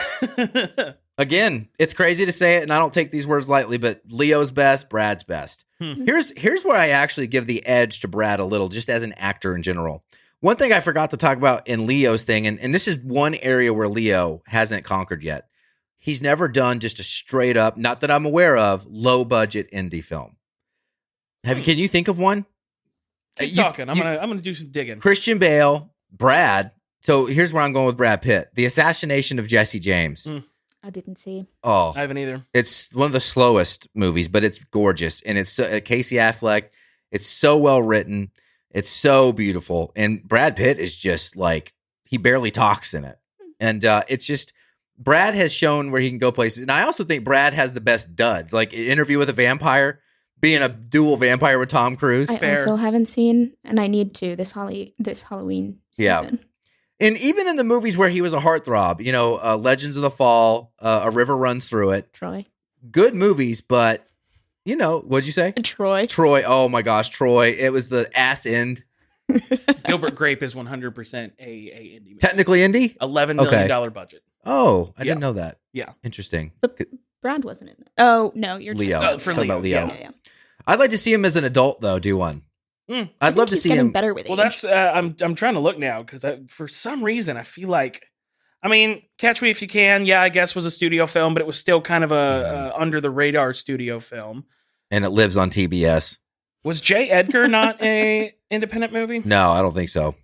Again, it's crazy to say it, and I don't take these words lightly, but Leo's best, Brad's best. Here's where I actually give the edge to Brad a little, just as an actor in general. One thing I forgot to talk about in Leo's thing, and this is one area where Leo hasn't conquered yet. He's never done just a straight up, not that I'm aware of, low budget indie film. Can you think of one? Keep talking. I'm gonna do some digging. Christian Bale, Brad. So here's where I'm going with Brad Pitt. The Assassination of Jesse James. I didn't see. Oh, I haven't either. It's one of the slowest movies, but it's gorgeous, and it's Casey Affleck. It's so well written. It's so beautiful. And Brad Pitt is just like, he barely talks in it. And it's just, Brad has shown where he can go places. And I also think Brad has the best duds, like Interview with a Vampire, being a dual vampire with Tom Cruise. I also haven't seen, and I need to this Halloween season. Yeah. And even in the movies where he was a heartthrob, you know, Legends of the Fall, A River Runs Through It. Troy. Good movies, but, you know, what'd you say? Troy. Oh my gosh, Troy. It was the ass end. Gilbert Grape is 100% a indie movie. Technically indie? $11 million budget. Oh, I didn't know that. Yeah. Interesting. But Brad wasn't in it. Oh, no, you're Leo. For Talking Leo. about Leo. Yeah. I'd like to see him as an adult, though, do one. I'd love to see him. Better with age. Well, that's I'm trying to look now because for some reason I feel like, I mean, Catch Me If You Can, yeah, I guess was a studio film, but it was still kind of a under the radar studio film. And it lives on TBS. Was J. Edgar not a independent movie? No, I don't think so.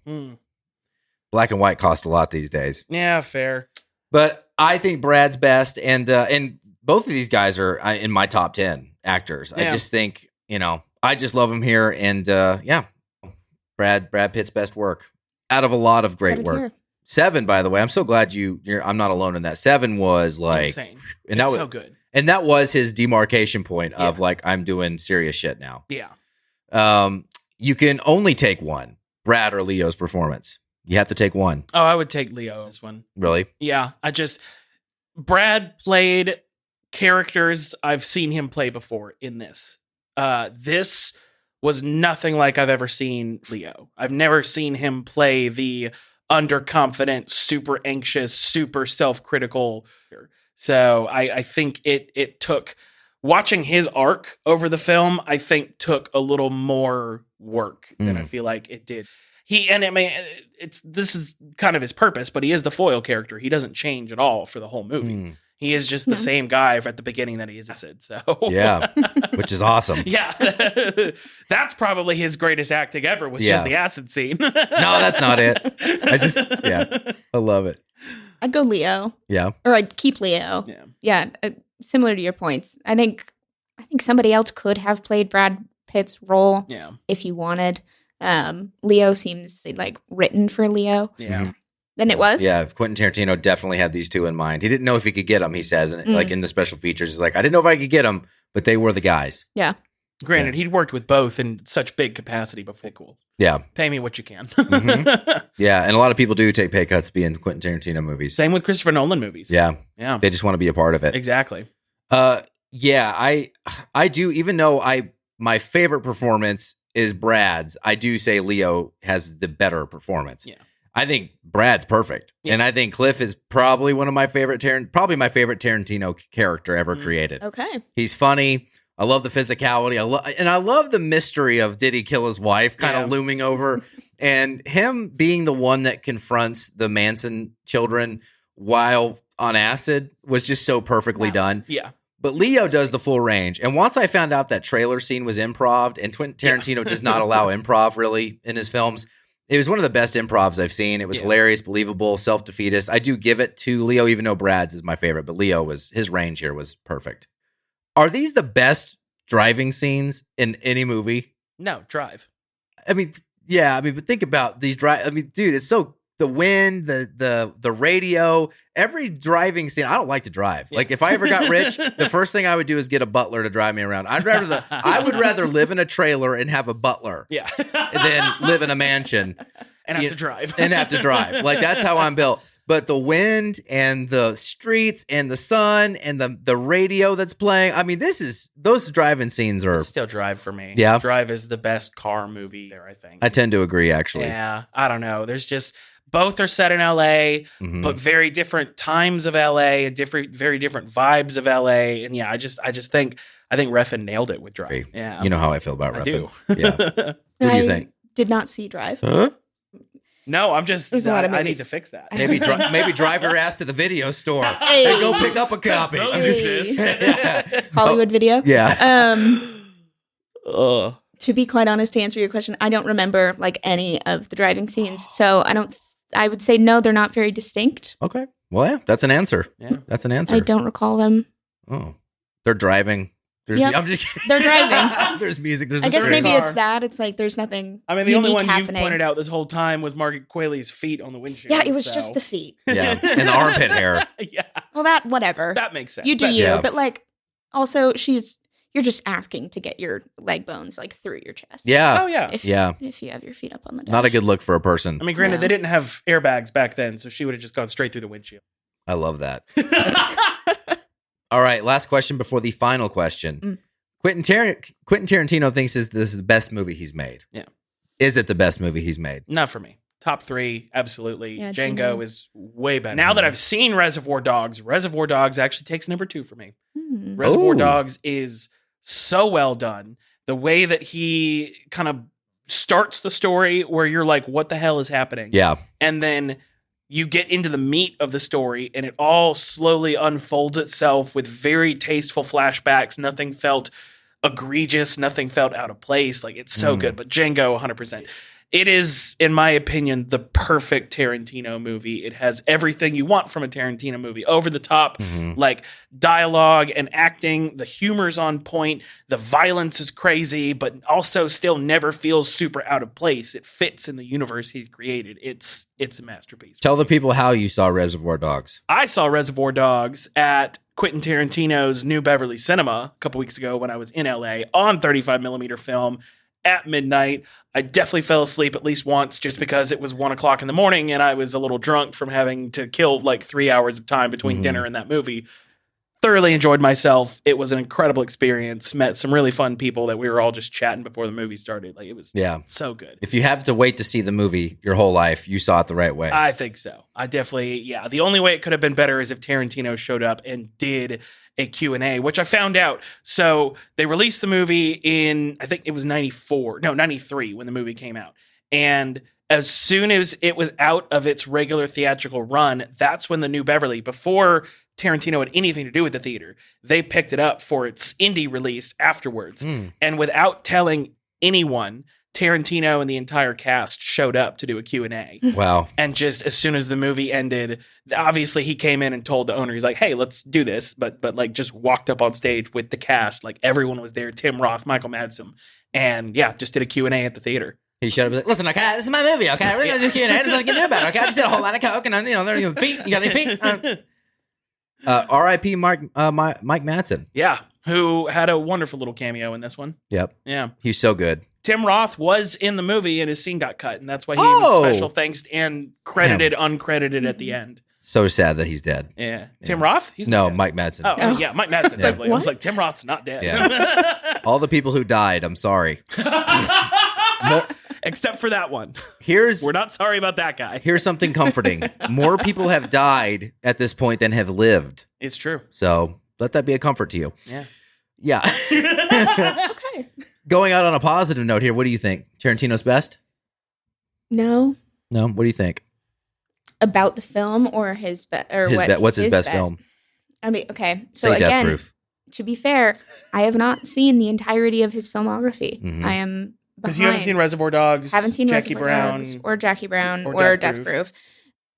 Black and white cost a lot these days. Yeah, fair. But I think Brad's best, and both of these guys are in my top 10 actors. Yeah. I just think, you know, I just love him here, and Brad Pitt's best work out of a lot of great work. 7, by the way, I'm so glad I'm not alone in that. 7 was like insane. And that was so good. And that was his demarcation point of like, I'm doing serious shit now. Yeah. You can only take one, Brad or Leo's performance. You have to take one. Oh, I would take Leo this one. Really? Yeah. Brad played characters I've seen him play before in this. This was nothing like I've ever seen Leo. I've never seen him play the underconfident, super anxious, super self-critical. So I think it took watching his arc over the film, I think took a little more work than I feel like it did. This is kind of his purpose, but he is the foil character. He doesn't change at all for the whole movie. He is just the same guy at the beginning that he is acid. So yeah, which is awesome. Yeah, that's probably his greatest acting ever was just the acid scene. No, that's not it. I love it. I'd go Leo. Yeah, or I'd keep Leo. Yeah. Similar to your points, I think somebody else could have played Brad Pitt's role. Yeah, if you wanted. Leo seems like written for Leo. Yeah. Than it was. Yeah, Quentin Tarantino definitely had these two in mind. He didn't know if he could get them, he says, and like in the special features, he's like, I didn't know if I could get them, but they were the guys. Yeah. Granted, he'd worked with both in such big capacity before. Cool. Yeah. Pay me what you can. Yeah, and a lot of people do take pay cuts being Quentin Tarantino movies. Same with Christopher Nolan movies. Yeah. Yeah. They just want to be a part of it. Exactly. Yeah, I do, even though my favorite performance is Brad's, I do say Leo has the better performance. Yeah. I think Brad's perfect. Yeah. And I think Cliff is probably one of my favorite my favorite Tarantino character ever created. Okay. He's funny. I love the physicality. I love the mystery of did he kill his wife kind of looming over, and him being the one that confronts the Manson children while on acid was just so perfectly done. Yeah. But Leo does the full range. And once I found out that trailer scene was improv, and Tarantino does not allow improv really in his films, it was one of the best improvs I've seen. It was hilarious, believable, self-defeatist. I do give it to Leo, even though Brad's is my favorite. But his range here was perfect. Are these the best driving scenes in any movie? No, Drive. But think about these dude, it's so the wind, the radio, every driving scene. I don't like to drive. Yeah. Like if I ever got rich, the first thing I would do is get a butler to drive me around. I would rather live in a trailer and have a butler, than live in a mansion and have to drive. Like that's how I'm built. But the wind and the streets and the sun and the radio that's playing. I mean, those driving scenes are still Drive for me. Yeah, Drive is the best car movie there, I think. I tend to agree, actually. Yeah, I don't know. There's just both are set in LA, but very different times of LA and very different vibes of LA. And yeah, I think Refn nailed it with Drive. Yeah, you know how I feel about Refn. I do. Yeah. What do you think? Did not see Drive. Huh? No, I'm just. I need to fix that. Maybe drive your ass to the video store and go pick up a copy. Hollywood Video. Yeah. To be quite honest, to answer your question, I don't remember like any of the driving scenes, so I would say no, they're not very distinct. Okay. Well, yeah, that's an answer. Yeah, that's an answer. I don't recall them. Oh, they're driving. I'm just kidding. They're driving. There's music. I guess maybe it's that. It's like there's nothing. I mean, the only one you've pointed out this whole time was Margaret Qualley's feet on the windshield. Yeah, it was just the feet. Yeah, and the armpit hair. Yeah. Well, whatever. That makes sense. You do you, but like, also you're just asking to get your leg bones like through your chest. Yeah. Oh yeah. If you have your feet up on the dash. Not a good look for a person. I mean, granted, they didn't have airbags back then, so she would have just gone straight through the windshield. I love that. All right, last question before the final question. Quentin Tarantino thinks this is the best movie he's made. Yeah. Is it the best movie he's made? Not for me. Top 3, absolutely. Yeah, Django is way better. Now that I've seen Reservoir Dogs actually takes number 2 for me. Reservoir Dogs is so well done. The way that he kind of starts the story where you're like, what the hell is happening? Yeah. And then you get into the meat of the story and it all slowly unfolds itself with very tasteful flashbacks. Nothing felt egregious. Nothing felt out of place. Like it's so good. But Django, 100%. It is, in my opinion, the perfect Tarantino movie. It has everything you want from a Tarantino movie. Over the top, like dialogue and acting. The humor's on point. The violence is crazy, but also still never feels super out of place. It fits in the universe he's created. It's a masterpiece. Tell the people how you saw Reservoir Dogs. I saw Reservoir Dogs at Quentin Tarantino's New Beverly Cinema a couple weeks ago when I was in LA on 35mm film. At midnight. I definitely fell asleep at least once just because it was 1:00 in the morning and I was a little drunk from having to kill like 3 hours of time between dinner and that movie. Thoroughly enjoyed myself. It was an incredible experience. Met some really fun people that we were all just chatting before the movie started. Like it was so good. If you have to wait to see the movie your whole life, you saw it the right way. I think so. I definitely, the only way it could have been better is if Tarantino showed up and did a Q&A, which I found out. So they released the movie in, I think it was 93 when the movie came out. And as soon as it was out of its regular theatrical run, that's when the New Beverly, before Tarantino had anything to do with the theater, they picked it up for its indie release afterwards. And without telling anyone, Tarantino and the entire cast showed up to do a Q&A. Wow. And just as soon as the movie ended, obviously he came in and told the owner, he's like, hey, let's do this. But like just walked up on stage with the cast. Like everyone was there. Tim Roth, Michael Madsen. And yeah, just did a Q&A at the theater. He showed up and was like, listen, okay, this is my movie, okay? We're going to do Q&A. There's nothing you can do about it, okay? I just did a whole lot of coke and, there are your feet. You got any feet? R.I.P. Mike Madsen. Yeah, who had a wonderful little cameo in this one. Yep. Yeah. He's so good. Tim Roth was in the movie and his scene got cut, and that's why he was special thanks and credited, uncredited at the end. So sad that he's dead. Yeah. Tim Roth? He's no, dead. Mike Madsen. Oh, yeah, Mike Madsen. Definitely. I was like, Tim Roth's not dead. Yeah. All the people who died, I'm sorry. Except for that one. We're not sorry about that guy. Here's something comforting. More people have died at this point than have lived. It's true. So let that be a comfort to you. Yeah. Yeah. Okay. Going out on a positive note here, what do you think? Tarantino's best? No. No? What do you think? About the film or his what's his best film? I mean, okay. So Say Death again, Proof. To be fair, I have not seen the entirety of his filmography. Mm-hmm. I am because you haven't seen Reservoir Dogs, haven't seen Jackie Reservoir Brown, Dogs, or Jackie Brown, or Death Proof.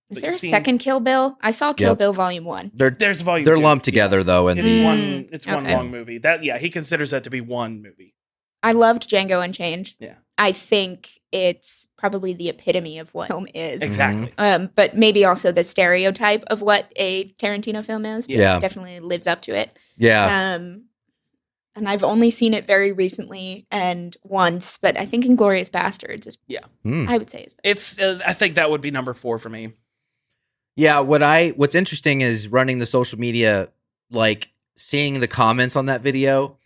Is But there a you've seen- second Kill Bill? I saw Kill Bill Volume 1. There's volume. They're 2. lumped together though, and It's one Okay. long movie. He considers that to be one movie. I loved Django Unchained. Yeah. I think it's probably the epitome of what film is. Exactly. But maybe also the stereotype of what a Tarantino film is. Yeah. Definitely lives up to it. Yeah. And I've only seen it very recently and once, but I think Inglourious Bastards is, I would say, is best. It's. I think that would be number 4 for me. Yeah, what's interesting is running the social media, like seeing the comments on that video.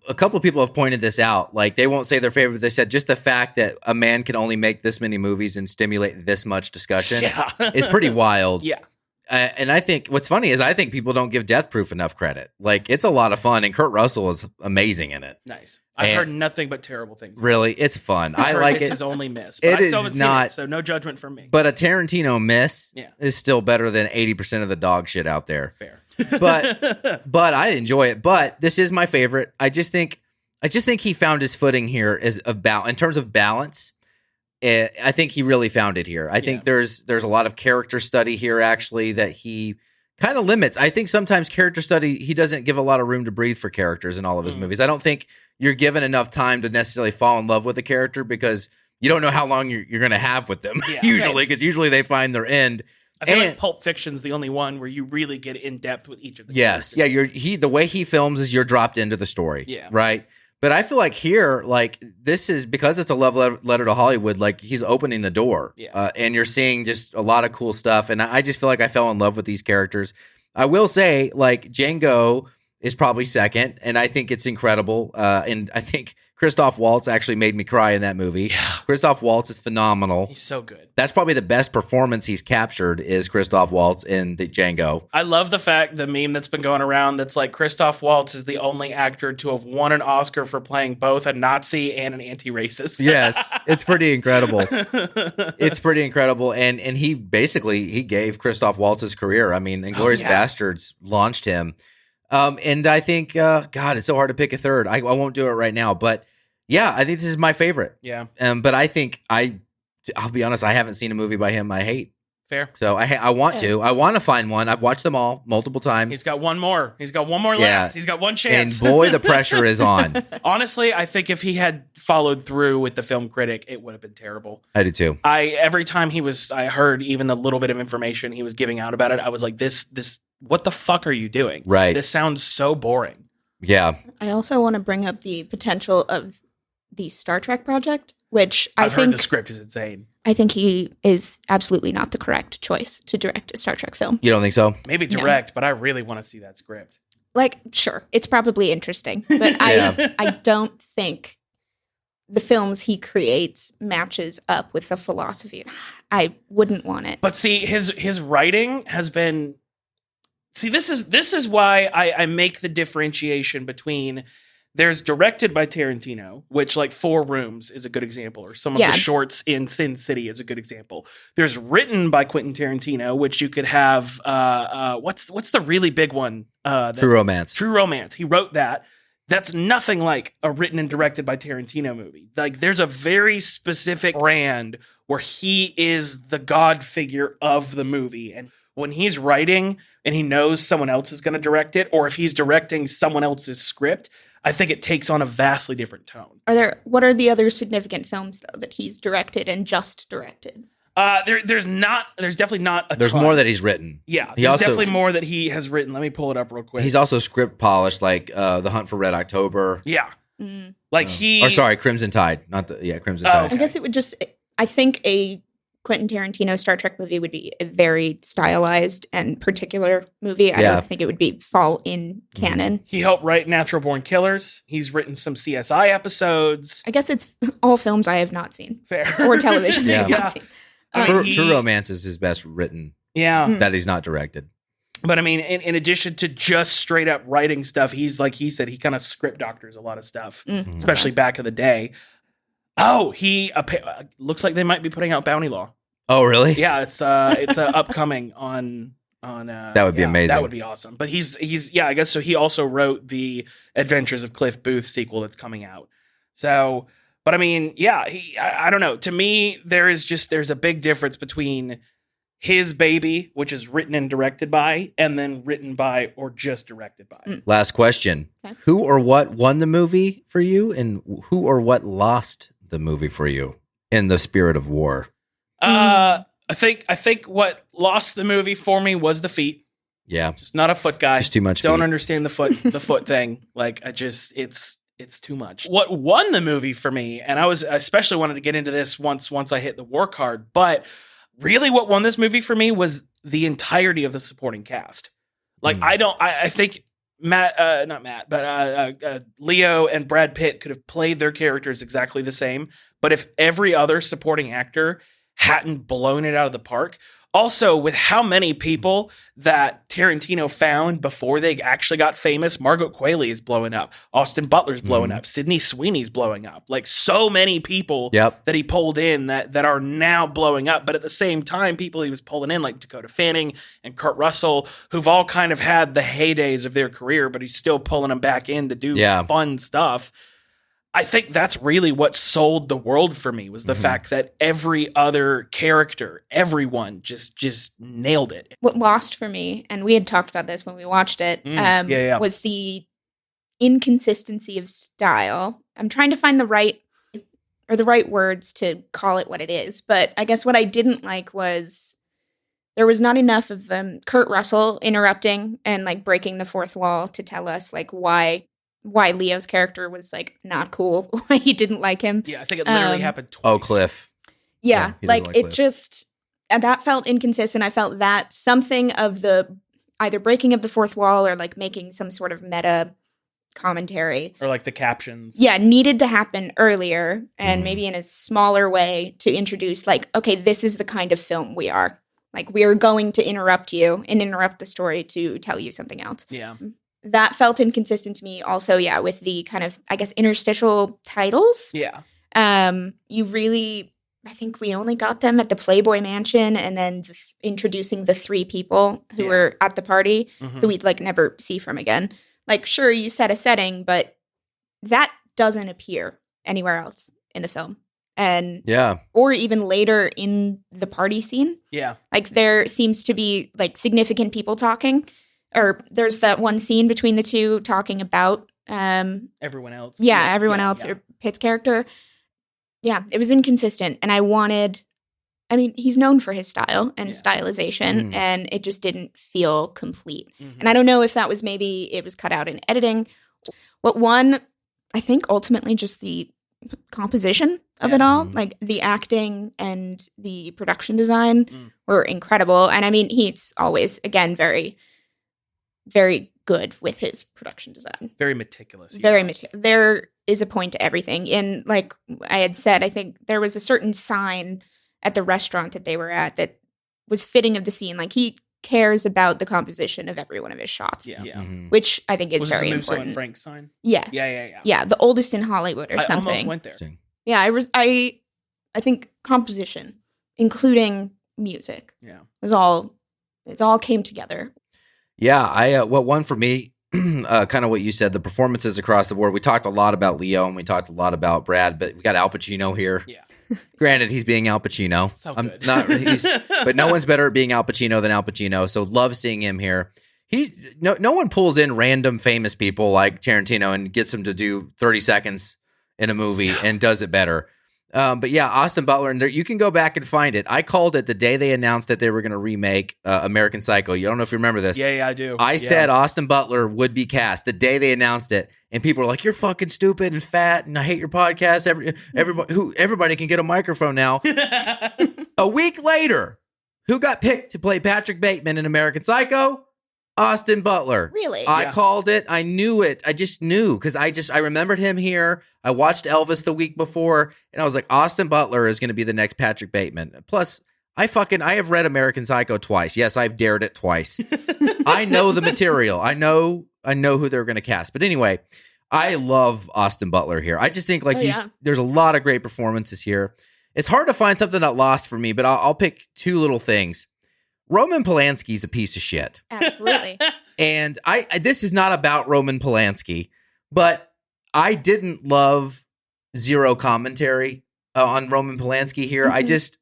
A couple of people have pointed this out. Like they won't say their favorite, but they said just the fact that a man can only make this many movies and stimulate this much discussion is pretty wild. Yeah. And I think what's funny is I think people don't give Death Proof enough credit. Like it's a lot of fun, and Kurt Russell is amazing in it. Nice. I've heard nothing but terrible things. Really, it's fun. I like it. It's his only miss. But I still haven't seen it, so no judgment from me. But a Tarantino miss is still better than 80% of the dog shit out there. Fair. But I enjoy it. But this is my favorite. I just think he found his footing here in terms of balance. I think he really found it here. I think there's a lot of character study here actually that he kind of limits. I think sometimes character study, he doesn't give a lot of room to breathe for characters in all of his movies. I don't think you're given enough time to necessarily fall in love with a character because you don't know how long you're going to have with them usually, because usually they find their end. I feel like Pulp Fiction's the only one where you really get in depth with each of the characters. Yeah, the way he films is you're dropped into the story. Yeah. Right? But I feel like here, like this is because it's a love letter to Hollywood. Like he's opening the door, and you're seeing just a lot of cool stuff. And I just feel like I fell in love with these characters. I will say, like Django is probably second, and I think it's incredible. And I think Christoph Waltz actually made me cry in that movie. Yeah. Christoph Waltz is phenomenal. He's so good. That's probably the best performance he's captured is Christoph Waltz in the Django. I love the meme that's been going around that's like Christoph Waltz is the only actor to have won an Oscar for playing both a Nazi and an anti-racist. Yes, it's pretty incredible. It's pretty incredible. And he gave Christoph Waltz his career. I mean, Inglourious Bastards launched him. And I think, God, it's so hard to pick a third. I won't do it right now, but yeah, I think this is my favorite. Yeah. But I think I'll be honest, I haven't seen a movie by him I hate. Fair. So I want to. I want to find one. I've watched them all multiple times. He's got one more. He's got one more left. He's got one chance. And boy, the pressure is on. Honestly, I think if he had followed through with the film critic, it would have been terrible. I do too. Every time I heard even the little bit of information he was giving out about it, I was like, this, what the fuck are you doing? Right. This sounds so boring. Yeah. I also want to bring up the potential of the Star Trek project, which I've heard the script is insane. I think he is absolutely not the correct choice to direct a Star Trek film. You don't think so? Maybe direct, but I really want to see that script. Like, sure, it's probably interesting, but I don't think the films he creates matches up with the philosophy. I wouldn't want it. But see, his writing has been See, this is why I make the differentiation between there's directed by Tarantino, which like Four Rooms is a good example, or some of the shorts in Sin City is a good example. There's written by Quentin Tarantino, which you could have. What's the really big one? True Romance. True Romance. He wrote that. That's nothing like a written and directed by Tarantino movie. Like there's a very specific brand where he is the god figure of the movie, and when he's writing and he knows someone else is going to direct it, or if he's directing someone else's script, I think it takes on a vastly different tone. What are the other significant films though that he's directed and just directed? There's definitely not a There's ton. more that he's written. Yeah, there's definitely more that he has written. Let me pull it up real quick. He's also script polished, like The Hunt for Red October. Yeah. Mm. Like Crimson Tide. Crimson Tide. I guess it would I think a Quentin Tarantino Star Trek movie would be a very stylized and particular movie. I don't think it would fall in canon. He helped write Natural Born Killers. He's written some CSI episodes. I guess it's all films I have not seen. Fair. Or television I have not seen. True Romance is his best written. Yeah. That he's not directed. But I mean, in addition to just straight up writing stuff, he's like he said, he kind of script doctors a lot of stuff, especially back in the day. Oh, he looks like they might be putting out Bounty Law. Oh, really? Yeah, it's upcoming on that would be amazing. That would be awesome. But he's I guess so. He also wrote the Adventures of Cliff Booth sequel that's coming out. So, but I mean, yeah, I don't know. To me, there's a big difference between his baby, which is written and directed by, and then written by or just directed by. Last question. Okay. Who or what won the movie for you, and who or what lost the movie for you in the spirit of war? I think what lost the movie for me was the feet. Yeah. Just not a foot guy. Just too much Don't feet. Understand the foot thing. Like it's too much. What won the movie for me, and I especially wanted to get into this once I hit the war card, but really what won this movie for me was the entirety of the supporting cast. Like I think Leo and Brad Pitt could have played their characters exactly the same, but if every other supporting actor hadn't blown it out of the park. Also, with how many people that Tarantino found before they actually got famous, Margot Qualley is blowing up. Austin Butler's blowing up. Sydney Sweeney's blowing up. Like so many people that he pulled in that are now blowing up. But at the same time, people he was pulling in like Dakota Fanning and Kurt Russell, who've all kind of had the heydays of their career, but he's still pulling them back in to do fun stuff. I think that's really what sold the world for me was the fact that every other character, everyone just nailed it. What lost for me, and we had talked about this when we watched it, was the inconsistency of style. I'm trying to find the right words to call it what it is, but I guess what I didn't like was there was not enough of Kurt Russell interrupting and like breaking the fourth wall to tell us like why Leo's character was like not cool, why he didn't like him. Yeah, I think it literally happened twice. Oh, Cliff. Yeah, like it Cliff. just that felt inconsistent. I felt that something of the either breaking of the fourth wall or like making some sort of meta commentary or like the captions. Yeah, needed to happen earlier and maybe in a smaller way to introduce like, okay, this is the kind of film we are. Like we are going to interrupt you and interrupt the story to tell you something else. Yeah. That felt inconsistent to me also, with the kind of, I guess, interstitial titles. Yeah. I think we only got them at the Playboy Mansion and then introducing the three people who were at the party who we'd like never see from again. Like, sure, you set a setting, but that doesn't appear anywhere else in the film. And or even later in the party scene. Yeah. Like there seems to be like significant people talking. Or there's that one scene between the two talking about everyone else. Yeah, everyone else, or Pitt's character. Yeah, it was inconsistent. And he's known for his style and stylization, and it just didn't feel complete. And I don't know if that was maybe it was cut out in editing. What won, I think ultimately just the composition of it all. Like the acting and the production design were incredible. And I mean, he's always, again, very very good with his production design. Very meticulous. Very meticulous. There is a point to everything. In like I had said, I think there was a certain sign at the restaurant that they were at that was fitting of the scene. Like he cares about the composition of every one of his shots. Yeah. Which I think is Was very it the Musso important. and Frank sign? Yes. Yeah. Yeah, the oldest in Hollywood or I something. almost went there. Yeah, I think composition, including music, it all came together. Yeah, what one for me, kind of what you said, the performances across the board. We talked a lot about Leo and we talked a lot about Brad, but we got Al Pacino here. Yeah. Granted, he's being Al Pacino. So good. But no one's better at being Al Pacino than Al Pacino. So love seeing him here. No one pulls in random famous people like Tarantino and gets them to do 30 seconds in a movie and does it better. But yeah, Austin Butler, and you can go back and find it. I called it the day they announced that they were going to remake American Psycho. You don't know if you remember this. Yeah, I do. I said Austin Butler would be cast the day they announced it, and people were like, "You're fucking stupid and fat, and I hate your podcast." Everybody can get a microphone now. A week later, who got picked to play Patrick Bateman in American Psycho? Austin Butler. Really? I called it. I knew it. I just knew because I remembered him here. I watched Elvis the week before, and I was like, Austin Butler is going to be the next Patrick Bateman. Plus, I have read American Psycho twice. Yes, I've dared it twice. I know the material. I know who they're going to cast. But anyway, I love Austin Butler here. I just think there's a lot of great performances here. It's hard to find something that lost for me, but I'll pick two little things. Roman Polanski's a piece of shit. Absolutely. And this is not about Roman Polanski, but I didn't love zero commentary on Roman Polanski here. I just,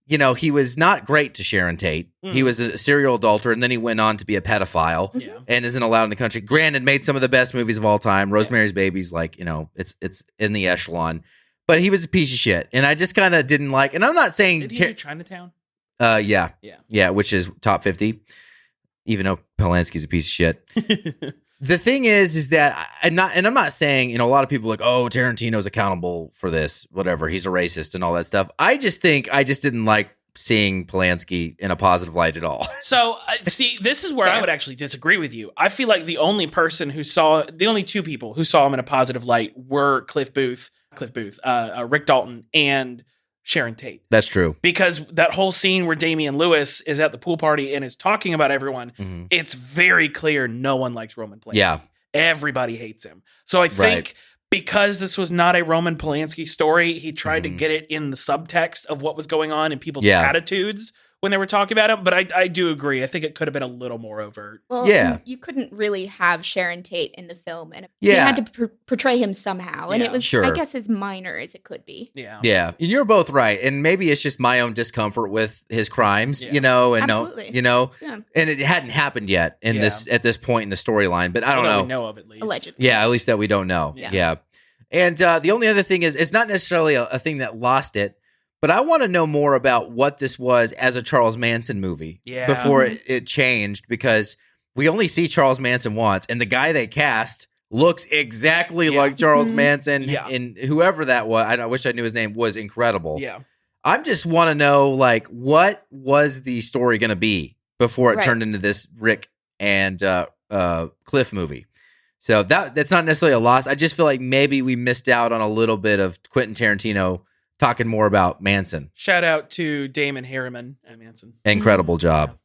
he was not great to Sharon Tate. He was a serial adulterer, and then he went on to be a pedophile and isn't allowed in the country. Granted, made some of the best movies of all time. Rosemary's Baby's it's in the echelon. But he was a piece of shit, and I just kind of didn't like. And I'm not saying Did he do Chinatown? Yeah, which is top 50. Even though Polanski's a piece of shit. The thing is that I'm not saying, a lot of people are like, oh, Tarantino's accountable for this, whatever. He's a racist and all that stuff. I just didn't like seeing Polanski in a positive light at all. So, see, this is where I would actually disagree with you. I feel like the only two people who saw him in a positive light were Rick Dalton, and Sharon Tate. That's true. Because that whole scene where Damian Lewis is at the pool party and is talking about everyone, it's very clear no one likes Roman Polanski. Yeah. Everybody hates him. So I think because this was not a Roman Polanski story, he tried to get it in the subtext of what was going on and people's attitudes when they were talking about him. But I do agree. I think it could have been a little more overt. Well, you couldn't really have Sharon Tate in the film, and you had to portray him somehow. And it was, I guess, as minor as it could be. Yeah. And you're both right. And maybe it's just my own discomfort with his crimes, and Absolutely. and it hadn't happened yet at this point in the storyline. But I don't know. We know of at least. Allegedly. Yeah, at least that we don't know. Yeah. And the only other thing is, it's not necessarily a thing that lost it, but I want to know more about what this was as a Charles Manson movie before it changed, because we only see Charles Manson once, and the guy they cast looks exactly like Charles Manson, and whoever that was, I wish I knew his name, was incredible. Yeah. I just want to know, what was the story going to be before it turned into this Rick and Cliff movie. So that's not necessarily a loss. I just feel like maybe we missed out on a little bit of Quentin Tarantino talking more about Manson. Shout out to Damon Harriman at Manson. Incredible job.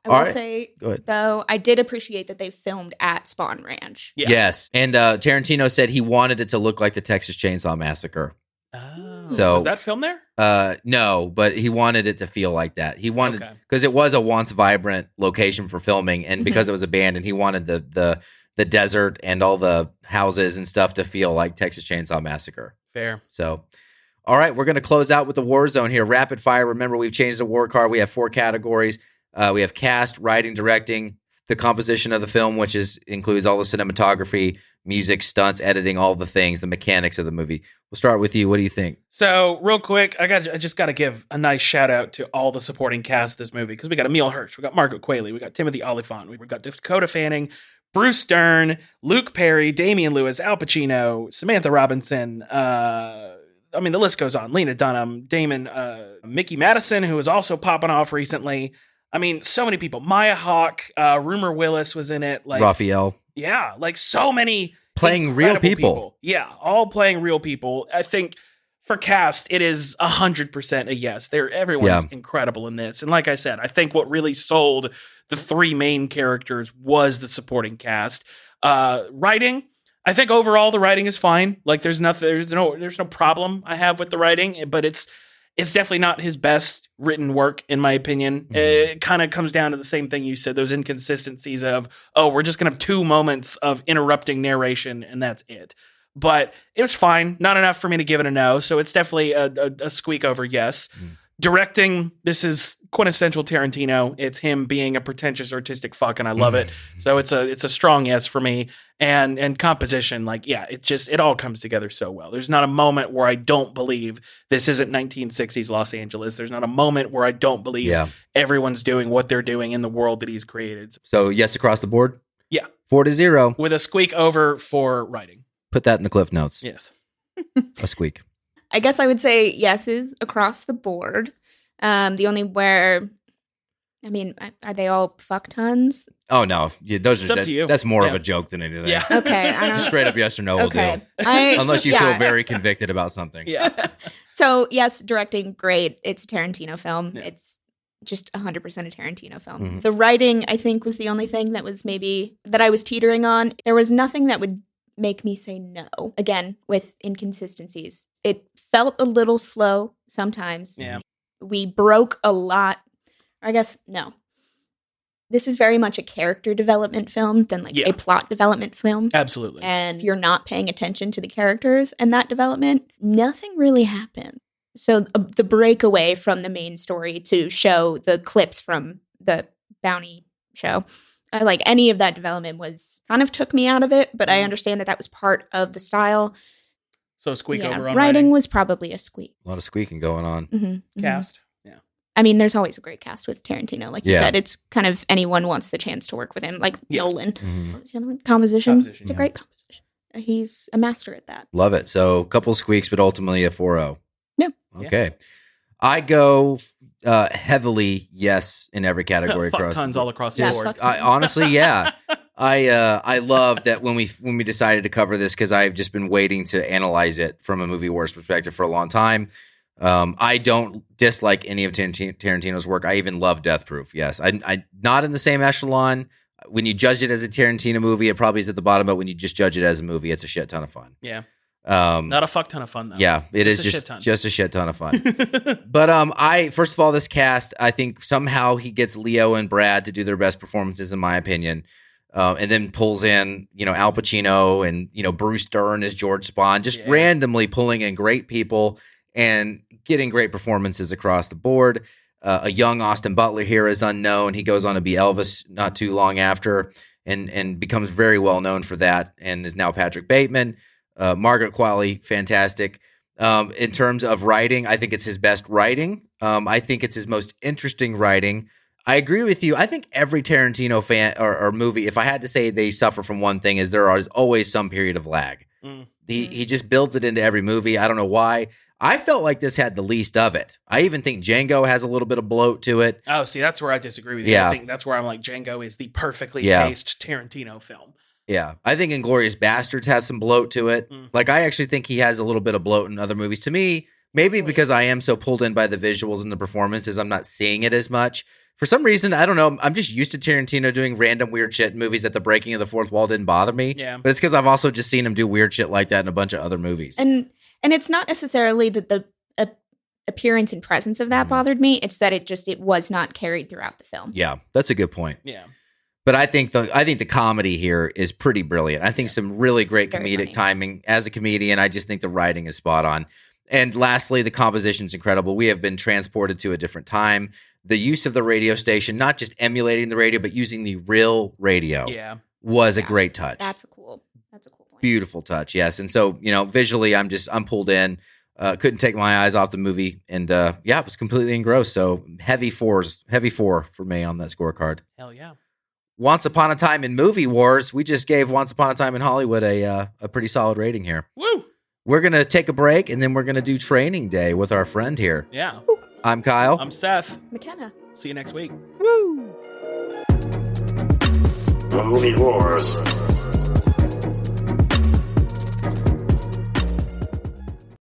I will say, though, I did appreciate that they filmed at Spawn Ranch. Yeah. Yes. And Tarantino said he wanted it to look like the Texas Chainsaw Massacre. Oh. So, was that filmed there? No, but he wanted it to feel like that. He wanted, because it was a once vibrant location for filming, and because it was abandoned, he wanted the desert and all the houses and stuff to feel like Texas Chainsaw Massacre. Fair. So, all right, we're going to close out with the war zone here. Rapid fire. Remember, we've changed the war card. We have 4 categories. We have cast, writing, directing, the composition of the film, which includes all the cinematography, music, stunts, editing, all the things, the mechanics of the movie. We'll start with you. What do you think? So, real quick, I just got to give a nice shout out to all the supporting cast of this movie, because we got Emil Hirsch, we got Margaret Qualley, we got Timothy Olyphant, we got Dakota Fanning, Bruce Stern, Luke Perry, Damian Lewis, Al Pacino, Samantha Robinson, the list goes on. Lena Dunham, Damon, Mickey Madison, who was also popping off recently. So many people. Maya Hawke, Rumor Willis was in it. Raphael. Yeah, so many playing real people. Yeah, all playing real people. I think For cast, it is 100% a yes. Everyone's incredible in this. And like I said, I think what really sold the three main characters was the supporting cast. Writing, I think overall the writing is fine. Like there's no problem I have with the writing, but it's definitely not his best written work, in my opinion. Mm-hmm. It kind of comes down to the same thing you said, those inconsistencies of, we're just going to have 2 moments of interrupting narration, and that's it. But it was fine. Not enough for me to give it a no. So it's definitely a squeak over yes. Mm. Directing, this is quintessential Tarantino. It's him being a pretentious artistic fuck, and I love it. So it's a strong yes for me. And composition, it all comes together so well. There's not a moment where I don't believe this isn't 1960s Los Angeles. There's not a moment where I don't believe everyone's doing what they're doing in the world that he's created. So yes across the board? Yeah. 4-0. With a squeak over for writing. Put that in the cliff notes. Yes. A squeak. I guess I would say yeses across the board. The only where, are they all fuck tons? Oh, no. Yeah, those are up to you. That's more of a joke than anything. Yeah. Okay. I don't Straight up yes or no will do. Unless you feel very convicted about something. Yeah. So, yes, directing, great. It's a Tarantino film. Yeah. It's just 100% a Tarantino film. Mm-hmm. The writing, I think, was the only thing that was maybe that I was teetering on. There was nothing that would make me say no. Again, with inconsistencies. It felt a little slow sometimes. Yeah. We broke a lot. I guess, no. This is very much a character development film than a plot development film. Absolutely. And if you're not paying attention to the characters and that development, nothing really happened. So the breakaway from the main story to show the clips from the bounty show, any of that development was kind of took me out of it, but I understand that was part of the style. So squeak over on writing was probably a squeak. A lot of squeaking going on. Mm-hmm, cast. Yeah. There's always a great cast with Tarantino. Like you said, it's kind of anyone wants the chance to work with him. Like Nolan. Mm-hmm. What was the other one? Composition. It's a great composition. He's a master at that. Love it. So a couple squeaks, but ultimately a 4-0. Yeah. Okay. I go heavily yes in every category. Fuck tons all across the board. Honestly, yeah. I love that when we decided to cover this, because I've just been waiting to analyze it from a movie wars perspective for a long time. I don't dislike any of Tarantino's work. I even love Death Proof. Yes, I not in the same echelon. When you judge it as a Tarantino movie, it probably is at the bottom. But when you just judge it as a movie, it's a shit ton of fun. Yeah. Not a fuck ton of fun though. Yeah, it is just a shit ton of fun. But first of all, this cast, I think somehow he gets Leo and Brad to do their best performances, in my opinion. And then pulls in, Al Pacino and, Bruce Dern as George Spahn, just randomly pulling in great people and getting great performances across the board. A young Austin Butler here is unknown. He goes on to be Elvis not too long after and becomes very well known for that, and is now Patrick Bateman. Margaret Qualley, fantastic. In terms of writing, I think it's his best writing. I think it's his most interesting writing. I agree with you. I think every Tarantino fan or movie, if I had to say they suffer from one thing, is there is always some period of lag. He just builds it into every movie. I don't know why. I felt like this had the least of it. I even think Django has a little bit of bloat to it. Oh, see, that's where I disagree with you. Yeah. I think that's where I'm like, Django is the perfectly paced Tarantino film. Yeah. I think Inglourious Bastards has some bloat to it. Like, I actually think he has a little bit of bloat in other movies. To me, maybe because I am so pulled in by the visuals and the performances, I'm not seeing it as much. For some reason, I don't know, I'm just used to Tarantino doing random weird shit in movies that the breaking of the fourth wall didn't bother me. Yeah. But it's because I've also just seen him do weird shit like that in a bunch of other movies. And it's not necessarily that the appearance and presence of that bothered me. It's that it was not carried throughout the film. Yeah, that's a good point. Yeah. But I think the comedy here is pretty brilliant. I think some really great comedic timing. As a comedian, I just think the writing is spot on. And lastly, the composition is incredible. We have been transported to a different time. The use of the radio station, not just emulating the radio, but using the real radio, was a great touch. That's a cool point. Beautiful touch, yes. And so, visually, I'm pulled in. Couldn't take my eyes off the movie, and it was completely engrossed. So heavy four for me on that scorecard. Hell yeah. Once Upon a Time in Movie Wars, we just gave Once Upon a Time in Hollywood a pretty solid rating here. Woo! We're going to take a break, and then we're going to do Training Day with our friend here. Yeah. I'm Kyle. I'm Seth. McKenna. See you next week. Woo! Movie Wars.